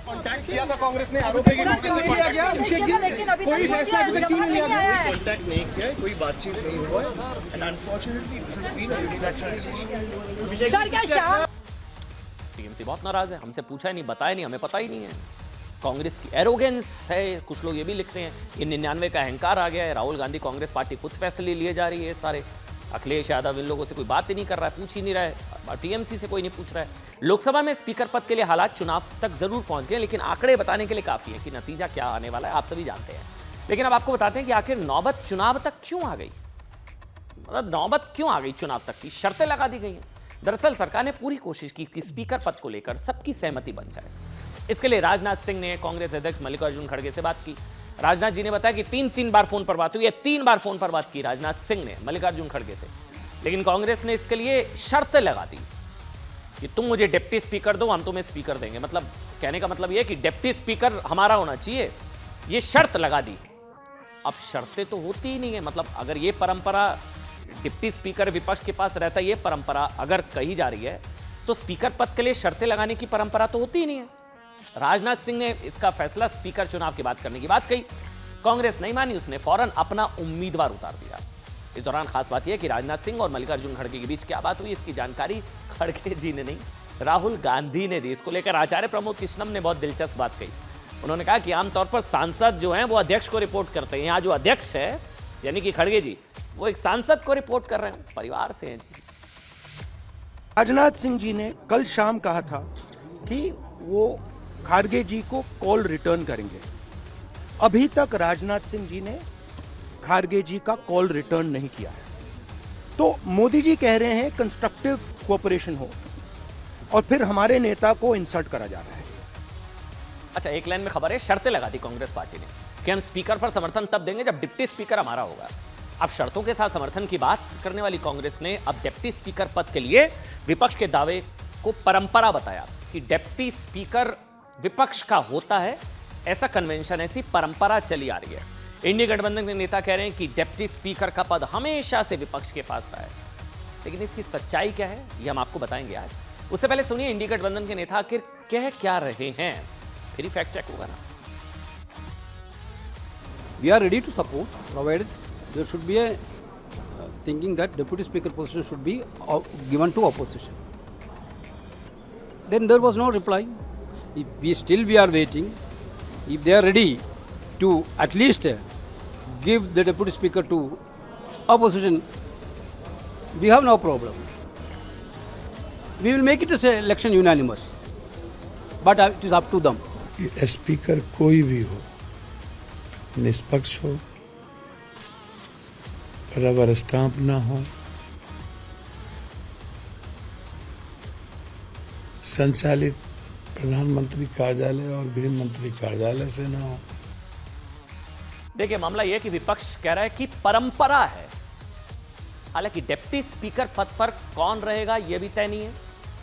कांटेक्ट किया था कांग्रेस ने, आरोप है कि कांग्रेस ने कांटेक्ट किया, लेकिन अभी कोई फैसला अभी तक क्यों नहीं लिया गया? कांटेक्ट नहीं किया है, कोई बातचीत नहीं हुआ है, and unfortunately this has been a unilateral decision. Sir क्या शाह टीएमसी बहुत नाराज है, हमसे पूछा ही नहीं, बताया नहीं, हमें पता ही नहीं है। कांग्रेस की एरोगेंस है, कुछ लोग ये भी लिख रहे हैं कि 99 का अहंकार आ गया है, राहुल गांधी कांग्रेस पार्टी खुद फैसले लिए जा रही है सारे, अखिलेश यादव इन लोगों से कोई बात ही नहीं कर रहा है, पूछ ही नहीं रहा है, टीएमसी से कोई नहीं पूछ रहा है। लोकसभा में स्पीकर पद के लिए हालात चुनाव तक जरूर पहुंच गए, लेकिन आंकड़े बताने के लिए काफी है कि नतीजा क्या आने वाला है, आप सभी जानते हैं। लेकिन अब आपको बताते हैं कि आखिर नौबत चुनाव तक क्यों आ गई, मतलब नौबत क्यों आ गई चुनाव तक की, शर्तें लगा दी गई हैं। दरअसल सरकार ने पूरी कोशिश की कि स्पीकर पद को लेकर सबकी सहमति बन जाए। इसके लिए राजनाथ सिंह ने कांग्रेस अध्यक्ष मल्लिकार्जुन खड़गे से बात की। राजनाथ जी ने बताया कि तीन बार फोन पर बात हुई है, 3 बार फोन पर बात की राजनाथ सिंह ने मल्लिकार्जुन खड़गे से, लेकिन कांग्रेस ने इसके लिए शर्त लगा दी कि तुम मुझे डिप्टी स्पीकर दो, हम तुम्हें स्पीकर देंगे। मतलब कहने का मतलब यह कि डिप्टी स्पीकर हमारा होना चाहिए, ये शर्त लगा दी। अब शर्तें तो होती ही नहीं है, मतलब अगर ये परंपरा डिप्टी स्पीकर विपक्ष के पास रहता है, ये परंपरा अगर कही जा रही है, तो स्पीकर पद के लिए शर्तें लगाने की परंपरा तो होती ही नहीं है। राजनाथ सिंह ने इसका फैसला स्पीकर चुनाव की बात करने की बात कही, कांग्रेस नहीं मानी, उसने फौरन अपना उम्मीदवार उतार दिया। इस दौरान खास बात यह कि राजनाथ सिंह और मल्लिकार्जुन खड़गे के बीच क्या बात हुई, इसकी जानकारी खड़गे जी ने नहीं, राहुल गांधी ने दी। इसको लेकर आचार्य प्रमोद कृष्णम ने बहुत दिलचस्प बात कही। उन्होंने कहा कि आमतौर पर सांसद जो हैं वो अध्यक्ष को रिपोर्ट करते हैं, यहाँ जो अध्यक्ष है यानी कि खड़गे जी, वो एक सांसद को रिपोर्ट कर रहे हैं, परिवार से हैं जी। राजनाथ सिंह जी ने कल शाम कहा था कि वो खड़गे जी को कॉल रिटर्न करेंगे। अभी तक राजनाथ सिंह जी ने खड़गे जी का कॉल रिटर्न नहीं किया है। तो मोदी जी कह रहे हैं कंस्ट्रक्टिव कोऑपरेशन हो, और फिर हमारे नेता को इंसल्ट करा जा रहा है। अच्छा, एक लाइन में खबर है, शर्तें लगा दी कांग्रेस पार्टी ने कि हम स्पीकर पर समर्थन तब देंगे जब डिप्टी स्पीकर हमारा होगा। अब शर्तों के साथ समर्थन की बात करने वाली कांग्रेस ने अब डिप्टी स्पीकर पद के लिए विपक्ष के दावे को परंपरा बताया कि डिप्टी स्पीकर विपक्ष का होता है, ऐसा कन्वेंशन, ऐसी परंपरा चली आ रही है। इंडिया गठबंधन के नेता कह रहे हैं कि डिप्टी स्पीकर का पद हमेशा से विपक्ष के पास रहा है, लेकिन इसकी सच्चाई क्या है ये हम आपको बताएंगे आज। उससे पहले सुनिए इंडिया गठबंधन के नेता आखिर कह क्या रहे हैं, फिर फैक्ट चेक होगा ना। We are ready to support, provided there should be a thinking that deputy speaker position should be given to opposition. Then there was no reply. If we are waiting. If they are ready to at least give the deputy speaker to opposition, we have no problem. We will make it as an election unanimous, but it is up to them. Speaker कोई भी हो, निष्पक्ष हो, रबर स्टाम्प ना हो, संचालित प्रधानमंत्री कार्यालय और गृह मंत्री कार्यालय से ना हो। देखिए, मामला यह कि विपक्ष कह रहा है कि परंपरा है, हालांकि डिप्टी स्पीकर पद पर कौन रहेगा यह भी तय नहीं है।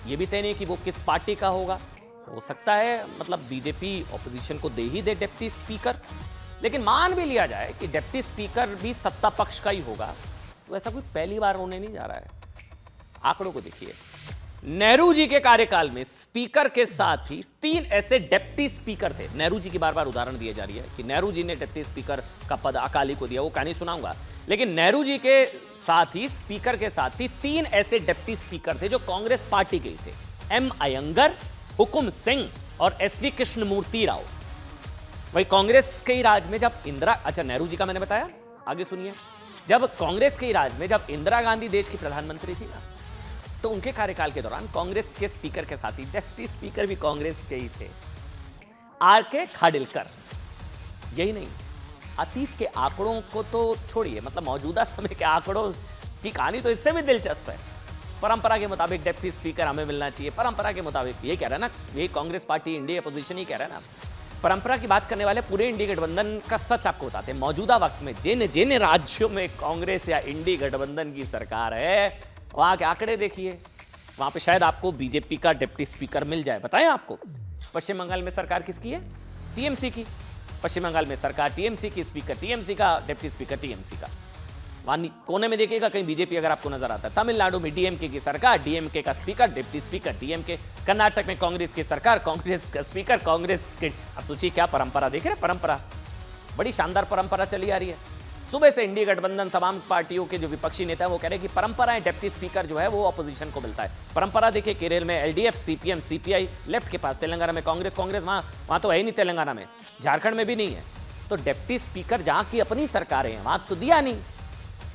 यह भी तय नहीं है कि वो किस पार्टी का होगा। हो सकता है मतलब बीजेपी ऑपोजिशन को दे ही दे डिप्टी स्पीकर, लेकिन मान भी लिया जाए कि डिप्टी स्पीकर भी सत्ता पक्ष का ही होगा, तो ऐसा कोई पहली बार होने नहीं जा रहा है। आंकड़ों को देखिए, नेहरू जी के कार्यकाल में स्पीकर के साथ ही 3 ऐसे डिप्टी स्पीकर थे। नेहरू जी की बार बार उदाहरण दिए जा रही है कि नेहरू जी ने डिप्टी स्पीकर का पद अकाली को दिया, वो कहानी सुनाऊंगा। लेकिन नेहरू जी के साथ ही स्पीकर के साथ ही 3 ऐसे डिप्टी स्पीकर थे जो कांग्रेस पार्टी के थे। एम अयंगर, हुकुम सिंह और एसवी कृष्णमूर्ति राव। वही कांग्रेस के ही राज में जब अच्छा नेहरू जी का मैंने बताया, आगे सुनिए। जब कांग्रेस के ही राज में जब इंदिरा गांधी देश की प्रधानमंत्री थी ना, तो उनके कार्यकाल के दौरान कांग्रेस के स्पीकर के साथ ही डिप्टी स्पीकर भी कांग्रेस के ही थे, आर के खाडिलकर। यही नहीं, अतीत के आंकड़ों को तो छोड़िए, मतलब मौजूदा समय के आंकड़ों की कहानी तो इससे भी दिलचस्प है। परंपरा के मुताबिक डिप्टी स्पीकर हमें मिलना चाहिए, परंपरा के मुताबिक ये कह रहा है ना, ये कांग्रेस पार्टी इंडिया अपोजिशन ही कह रहा है ना। परंपरा की बात करने वाले पूरे इंडी गठबंधन का सच आपको बताते हैं। मौजूदा वक्त में जिन राज्यों में कांग्रेस या इंडी गठबंधन की सरकार है, वहां के आंकड़े देखिए, वहां पे शायद आपको बीजेपी का डिप्टी स्पीकर मिल जाए। बताएं आपको, पश्चिम बंगाल में सरकार किसकी है? टीएमसी की। पश्चिम बंगाल में सरकार टीएमसी की, स्पीकर टीएमसी का, डिप्टी स्पीकर टीएमसी का। वहां कोने में देखिएगा कहीं बीजेपी अगर आपको नजर आता है। तमिलनाडु में डीएमके की सरकार, डीएमके का speaker, deputy speaker DMK. Karnataka में कांग्रेस की सरकार, कांग्रेस का स्पीकर, कांग्रेस के। अब सोचिए क्या परंपरा देख रहे हैं, परंपरा बड़ी शानदार परंपरा चली आ रही है। सुबह से इंडिया गठबंधन तमाम पार्टियों के जो विपक्षी नेता है वो कह रहे हैं कि परंपराएं, डिप्टी स्पीकर जो है वो अपोजिशन को मिलता है। परंपरा देखिए, केरल में एलडीएफ, सीपीएम, सीपीआई लेफ्ट के पास, तेलंगाना में कांग्रेस वहां तो है ही नहीं, तेलंगाना में, झारखंड में भी नहीं है। तो डिप्टी स्पीकर जहां की अपनी सरकारें हैं वहां तो दिया नहीं,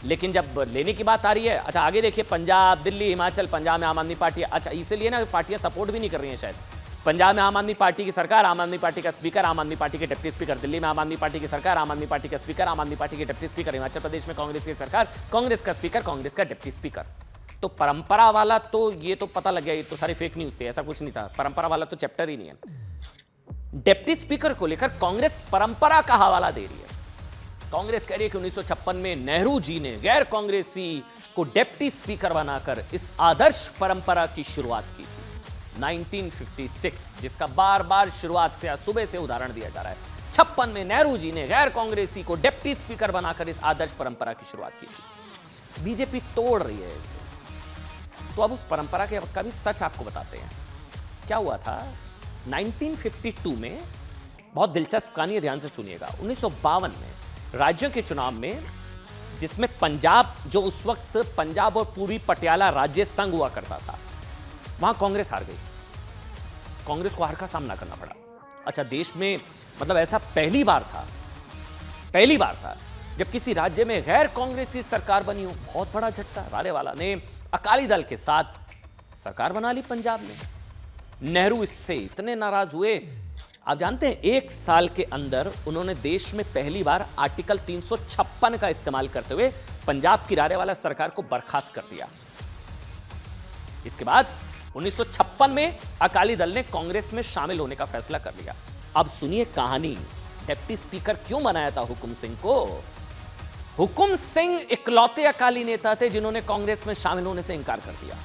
लेकिन जब लेने की बात आ रही है, अच्छा आगे देखिए, पंजाब, दिल्ली, हिमाचल। पंजाब में आम आदमी पार्टी, अच्छा इसीलिए ना पार्टियां सपोर्ट भी नहीं कर रही हैं शायद। पंजाब में आम आदमी पार्टी की सरकार, आम आदमी पार्टी का स्पीकर, आम आदमी पार्टी के डिप्टी स्पीकर। दिल्ली में आम आदमी पार्टी की सरकार, आम आदमी पार्टी का स्पीकर, आम आदमी पार्टी के डिप्टी स्पीकर। हिमाचल प्रदेश में कांग्रेस की सरकार, कांग्रेस का स्पीकर, कांग्रेस का डिप्टी स्पीकर। तो परंपरा वाला तो ये तो पता लग गया, ये तो सारी फेक न्यूज थी, ऐसा कुछ नहीं था। परंपरा वाला तो चैप्टर ही नहीं है। डिप्टी स्पीकर को लेकर कांग्रेस परंपरा का हवाला दे रही है। कांग्रेस कह रही है कि 1956 में नेहरू जी ने गैर कांग्रेसी को डिप्टी स्पीकर बनाकर इस आदर्श परंपरा की शुरुआत की थी। 1956, जिसका बार बार शुरुआत से, सुबह से उदाहरण दिया जा रहा है। 56 में नेहरू जी ने गैर कांग्रेसी को डिप्टी स्पीकर बनाकर इस आदर्श परंपरा की शुरुआत की थी। बीजेपी तोड़ रही है इसे। तो अब उस परंपरा के का भी सच आपको बताते हैं। क्या हुआ था 1952 में, बहुत दिलचस्प कहानी है, ध्यान से सुनिएगा। 1952 में राज्यों के चुनाव में, जिसमें पंजाब, जो उस वक्त पंजाब और पूर्वी पटियाला राज्य संघ हुआ करता था, वहां कांग्रेस हार गई। कांग्रेस को हार का सामना करना पड़ा। अच्छा, देश में मतलब ऐसा पहली बार था जब किसी राज्य में गैर कांग्रेसी सरकार बनी हो। बहुत बड़ा झटका। रालेवाला ने अकाली दल के साथ सरकार बना ली पंजाब में। नेहरू इससे इतने नाराज हुए, आप जानते हैं, 1 साल के अंदर उन्होंने देश में पहली बार आर्टिकल 356 का इस्तेमाल करते हुए पंजाब की रालेवाला सरकार को बर्खास्त कर दिया। इसके बाद 1956 में अकाली दल ने कांग्रेस में शामिल होने का फैसला कर लिया। अब सुनिए कहानी, डिप्टी स्पीकर क्यों बनाया था हुकुम सिंह को? हुकुम सिंह इकलौते अकाली नेता थे जिन्होंने कांग्रेस में शामिल होने से इंकार कर दिया।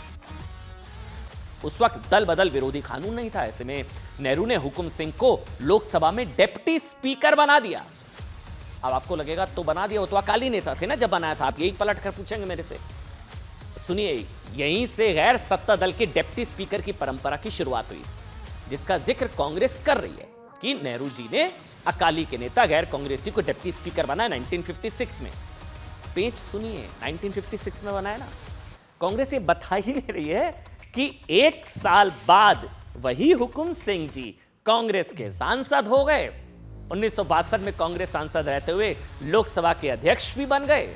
उस वक्त दल बदल विरोधी कानून नहीं था। ऐसे में नेहरू ने हुकुम सिंह को लोकसभा में डिप्टी स्पीकर बना दिया। अब आपको लगेगा तो बना दिया, वो तो अकाली नेता थे ना जब बनाया था। आप यही पलट कर पूछेंगे मेरे से। सुनिए, यहीं से गैर सत्ता दल के डिप्टी स्पीकर की परंपरा की शुरुआत हुई, जिसका जिक्र कांग्रेस कर रही है कि नेहरू जी ने अकाली के नेता गैर कांग्रेसी को डिप्टी स्पीकर बनाया 1956 में। पेच सुनिए, 1956 में बनाया ना। कांग्रेस ये बता ही नहीं रही है कि 1 साल बाद वही हुकुम सिंह जी कांग्रेस के सांसद हो गए। 1962 में कांग्रेस सांसद रहते हुए लोकसभा के अध्यक्ष भी बन गए।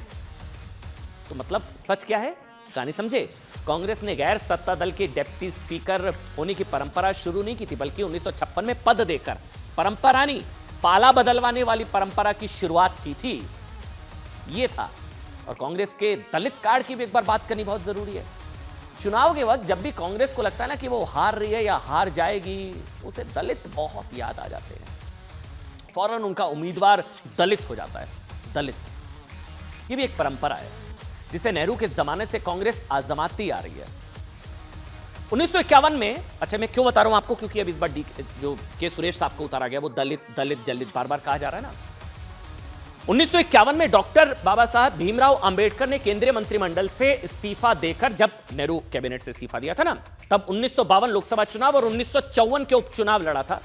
तो मतलब सच क्या है, कहानी समझे। कांग्रेस ने गैर सत्ता दल के डिप्टी स्पीकर होने की परंपरा शुरू नहीं की थी, बल्कि 1956 में पद देकर, परंपरा नहीं, पाला बदलवाने वाली परंपरा की शुरुआत की थी। यह था। और कांग्रेस के दलित कार्ड की भी एक बार बात करनी बहुत जरूरी है। चुनाव के वक्त जब भी कांग्रेस को लगता है ना कि वो हार रही है या हार जाएगी, उसे दलित बहुत याद आ जाते हैं। फौरन उनका उम्मीदवार दलित हो जाता है। दलित, ये भी एक परंपरा है जिसे नेहरू के जमाने से कांग्रेस आजमाती आ रही है। 1951 में, अच्छा मैं क्यों बता रहा हूं आपको, क्योंकि अब इस बार जो के सुरेश साहब को उतारा गया, वो दलित दलित जलित बार बार कहा जा रहा है ना। 1951 में डॉक्टर बाबा साहब भीमराव अंबेडकर ने केंद्रीय मंत्रिमंडल से इस्तीफा देकर, जब नेहरू कैबिनेट से इस्तीफा दिया था ना, तब 1952 लोकसभा चुनाव और 1954 के उपचुनाव लड़ा था।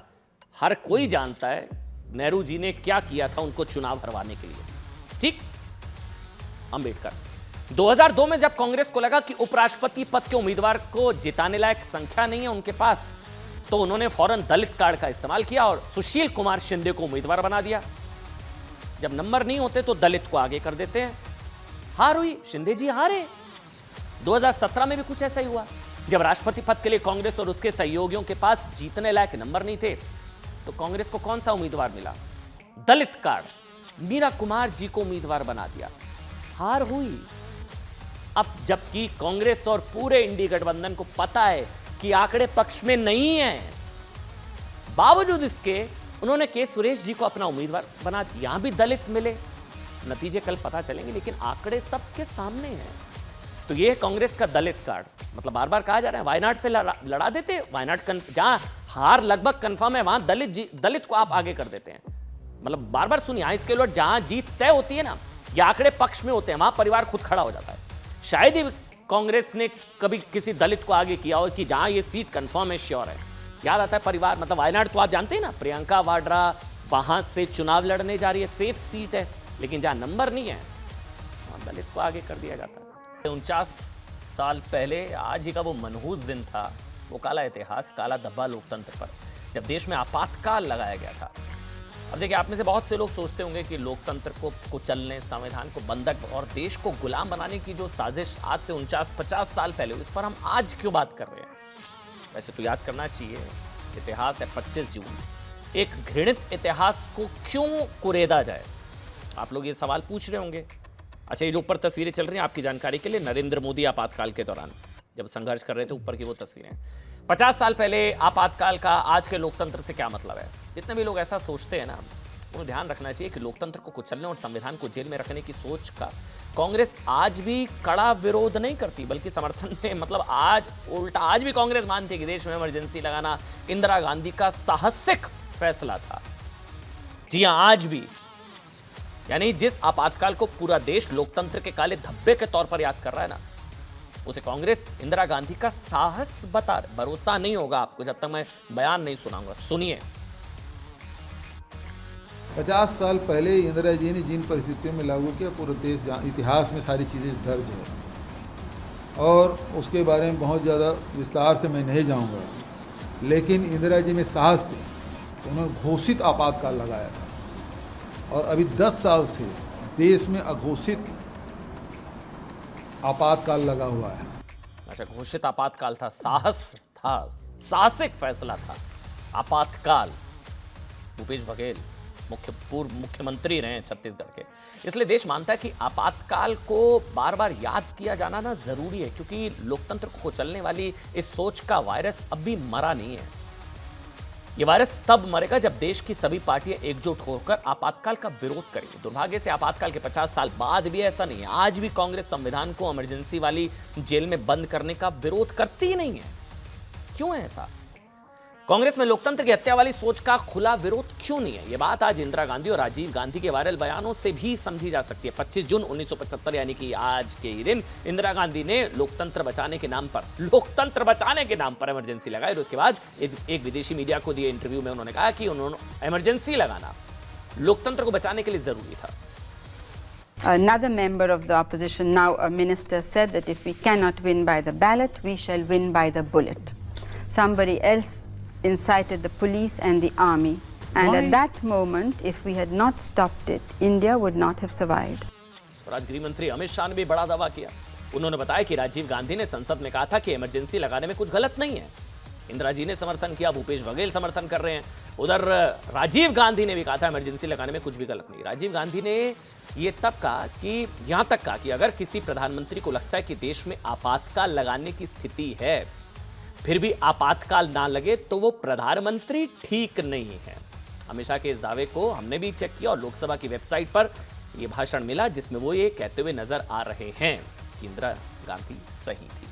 हर कोई जानता है नेहरू जी ने क्या किया था उनको चुनाव हरवाने के लिए। ठीक, अंबेडकर 2002 में जब कांग्रेस को लगा कि उपराष्ट्रपति पद के उम्मीदवार को जिताने लायक संख्या नहीं है उनके पास, तो उन्होंने फौरन दलित कार्ड का इस्तेमाल किया और सुशील कुमार शिंदे को उम्मीदवार बना दिया। जब नंबर नहीं होते तो दलित को आगे कर देते हैं। हार हुई, शिंदे जी हारे। 2017 में भी कुछ ऐसा ही हुआ, जब राष्ट्रपति पद के लिए कांग्रेस और उसके सहयोगियों के पास जीतने लायक नंबर नहीं थे, तो कांग्रेस को कौन सा उम्मीदवार मिला? दलित कार्ड, मीरा कुमार जी को उम्मीदवार बना दिया। हार हुई। अब जबकि कांग्रेस और पूरे इंडी गठबंधन को पता है कि आंकड़े पक्ष में नहीं है, बावजूद इसके उन्होंने के सुरेश जी को अपना उम्मीदवार बना दिया। यहां भी दलित मिले, नतीजे कल पता चलेंगे, लेकिन आंकड़े सबके सामने हैं। तो ये है कांग्रेस का दलित कार्ड। मतलब बार बार कहा जा रहा है वायनाड से लड़ा देते, वायनाड जहां हार लगभग कंफर्म है वहां दलित को आप आगे कर देते हैं। मतलब बार बार सुनिए, इसके उलट जहां जीत तय होती है ना, ये आंकड़े पक्ष में होते हैं, वहां परिवार खुद खड़ा हो जाता है। शायद ही कांग्रेस ने कभी किसी दलित को आगे किया हो कि जहां ये सीट कंफर्म है, श्योर है। याद आता है परिवार, मतलब वायनाड तो आप जानते हैं ना, प्रियंका वाड्रा वहां से चुनाव लड़ने जा रही है, सेफ सीट है, लेकिन जहां नंबर नहीं है वहां दलित को आगे कर दिया जाता है। 49 साल पहले आज ही का वो मनहूस दिन था, वो काला इतिहास, काला धब्बा लोकतंत्र पर, जब देश में आपातकाल लगाया गया था। अब देखिए, आप में से बहुत से लोग सोचते होंगे कि लोकतंत्र को कुचलने, संविधान को बंधक और देश को गुलाम बनाने की जो साजिश आज से 49-50 साल पहले हुई, इस पर हम आज क्यों बात कर रहे हैं? वैसे तो याद करना चाहिए, इतिहास है 25 जून। एक घृणित इतिहास को क्यों कुरेदा जाए? आप लोग ये सवाल पूछ रहे होंगे। अच्छा, ये जो ऊपर तस्वीरें चल रही हैं आपकी जानकारी के लिए, नरेंद्र मोदी आपातकाल के दौरान जब संघर्ष कर रहे थे, ऊपर की वो तस्वीरें। 50 साल पहले आपातकाल का आज के लोकतंत्र से क्या मतलब है? जितने भी लोग ऐसा सोचते हैं ना, उन्हें ध्यान रखना चाहिए कि लोकतंत्र को कुचलने और संविधान को जेल में रखने की सोच का कांग्रेस आज भी कड़ा विरोध नहीं करती, बल्कि समर्थन में, मतलब आज उल्टा आज भी कांग्रेस मानती है कि देश में इमरजेंसी लगाना इंदिरा गांधी का साहसिक फैसला था। जी हां, आज भी। यानी जिस आपातकाल को पूरा देश लोकतंत्र के काले धब्बे के तौर पर याद कर रहा है ना, उसे कांग्रेस इंदिरा गांधी का साहस बता। भरोसा नहीं होगा आपको जब तक मैं बयान नहीं सुनाऊंगा। सुनिए। 50 साल पहले इंदिरा जी ने जिन परिस्थितियों में लागू किया, पूरे देश इतिहास में सारी चीज़ें दर्ज है और उसके बारे में बहुत ज़्यादा विस्तार से मैं नहीं जाऊंगा, लेकिन इंदिरा जी में साहस थे, उन्होंने घोषित आपातकाल लगाया था और अभी 10 साल से देश में अघोषित आपातकाल लगा हुआ है। अच्छा, घोषित आपातकाल था, साहस था, साहसिक फैसला था आपातकाल। भूपेश बघेल पूर्व मुख्यमंत्री रहे हैं छत्तीसगढ़ के, इसलिए देश मानता है कि आपातकाल को बार बार याद किया जाना ना जरूरी है, क्योंकि लोकतंत्र को कुचलने वाली इस सोच का वायरस अब भी मरा नहीं है। यह वायरस तब मरेगा जब देश की सभी पार्टियां एकजुट होकर आपातकाल का विरोध करेंगी। दुर्भाग्य से आपातकाल के 50 साल बाद भी ऐसा नहीं है। आज भी कांग्रेस संविधान को इमरजेंसी वाली जेल में बंद करने का विरोध करती ही नहीं है। क्यों है ऐसा? कांग्रेस में लोकतंत्र की हत्या वाली सोच का खुला विरोध क्यों नहीं है? यह बात आज इंदिरा गांधी और राजीव गांधी के वायरल बयानों से भी समझी जा सकती है। 25 जून 1975 यानी कि आज के ही दिन इंदिरा गांधी ने लोकतंत्र बचाने के नाम पर इमरजेंसी लगाई और उसके बाद एक विदेशी मीडिया को दिए इंटरव्यू में उन्होंने कहा कि उन्होंने इमरजेंसी लगाना लोकतंत्र को बचाने के लिए जरूरी था। Another member of the opposition, now a minister, said that if we cannot win by the ballot, we shall win by the bullet. Somebody else incited the police and the army, and at that moment, if we had not stopped it, India would not have survived. और आज गृह मंत्री अमित शाह ने भी बड़ा दावा किया। उन्होंने बताया कि राजीव गांधी ने संसद में कहा था कि इमरजेंसी लगाने में कुछ गलत नहीं है। इंदिरा जी ने समर्थन किया, भूपेश बघेल समर्थन कर रहे हैं। उधर राजीव गांधी ने भी कहा था इमरजेंसी लगाने में कुछ भी गलत नहीं। राजीव गांधी ने ये तब कहा कि यहां तक कहा कि अगर किसी प्रधानमंत्री को लगता है कि देश में आपातकाल लगाने की स्थिति है, फिर भी आपातकाल ना लगे, तो वो प्रधानमंत्री ठीक नहीं है। हमेशा के इस दावे को हमने भी चेक किया और लोकसभा की वेबसाइट पर यह भाषण मिला जिसमें वो ये कहते हुए नजर आ रहे हैं कि इंदिरा गांधी सही थी।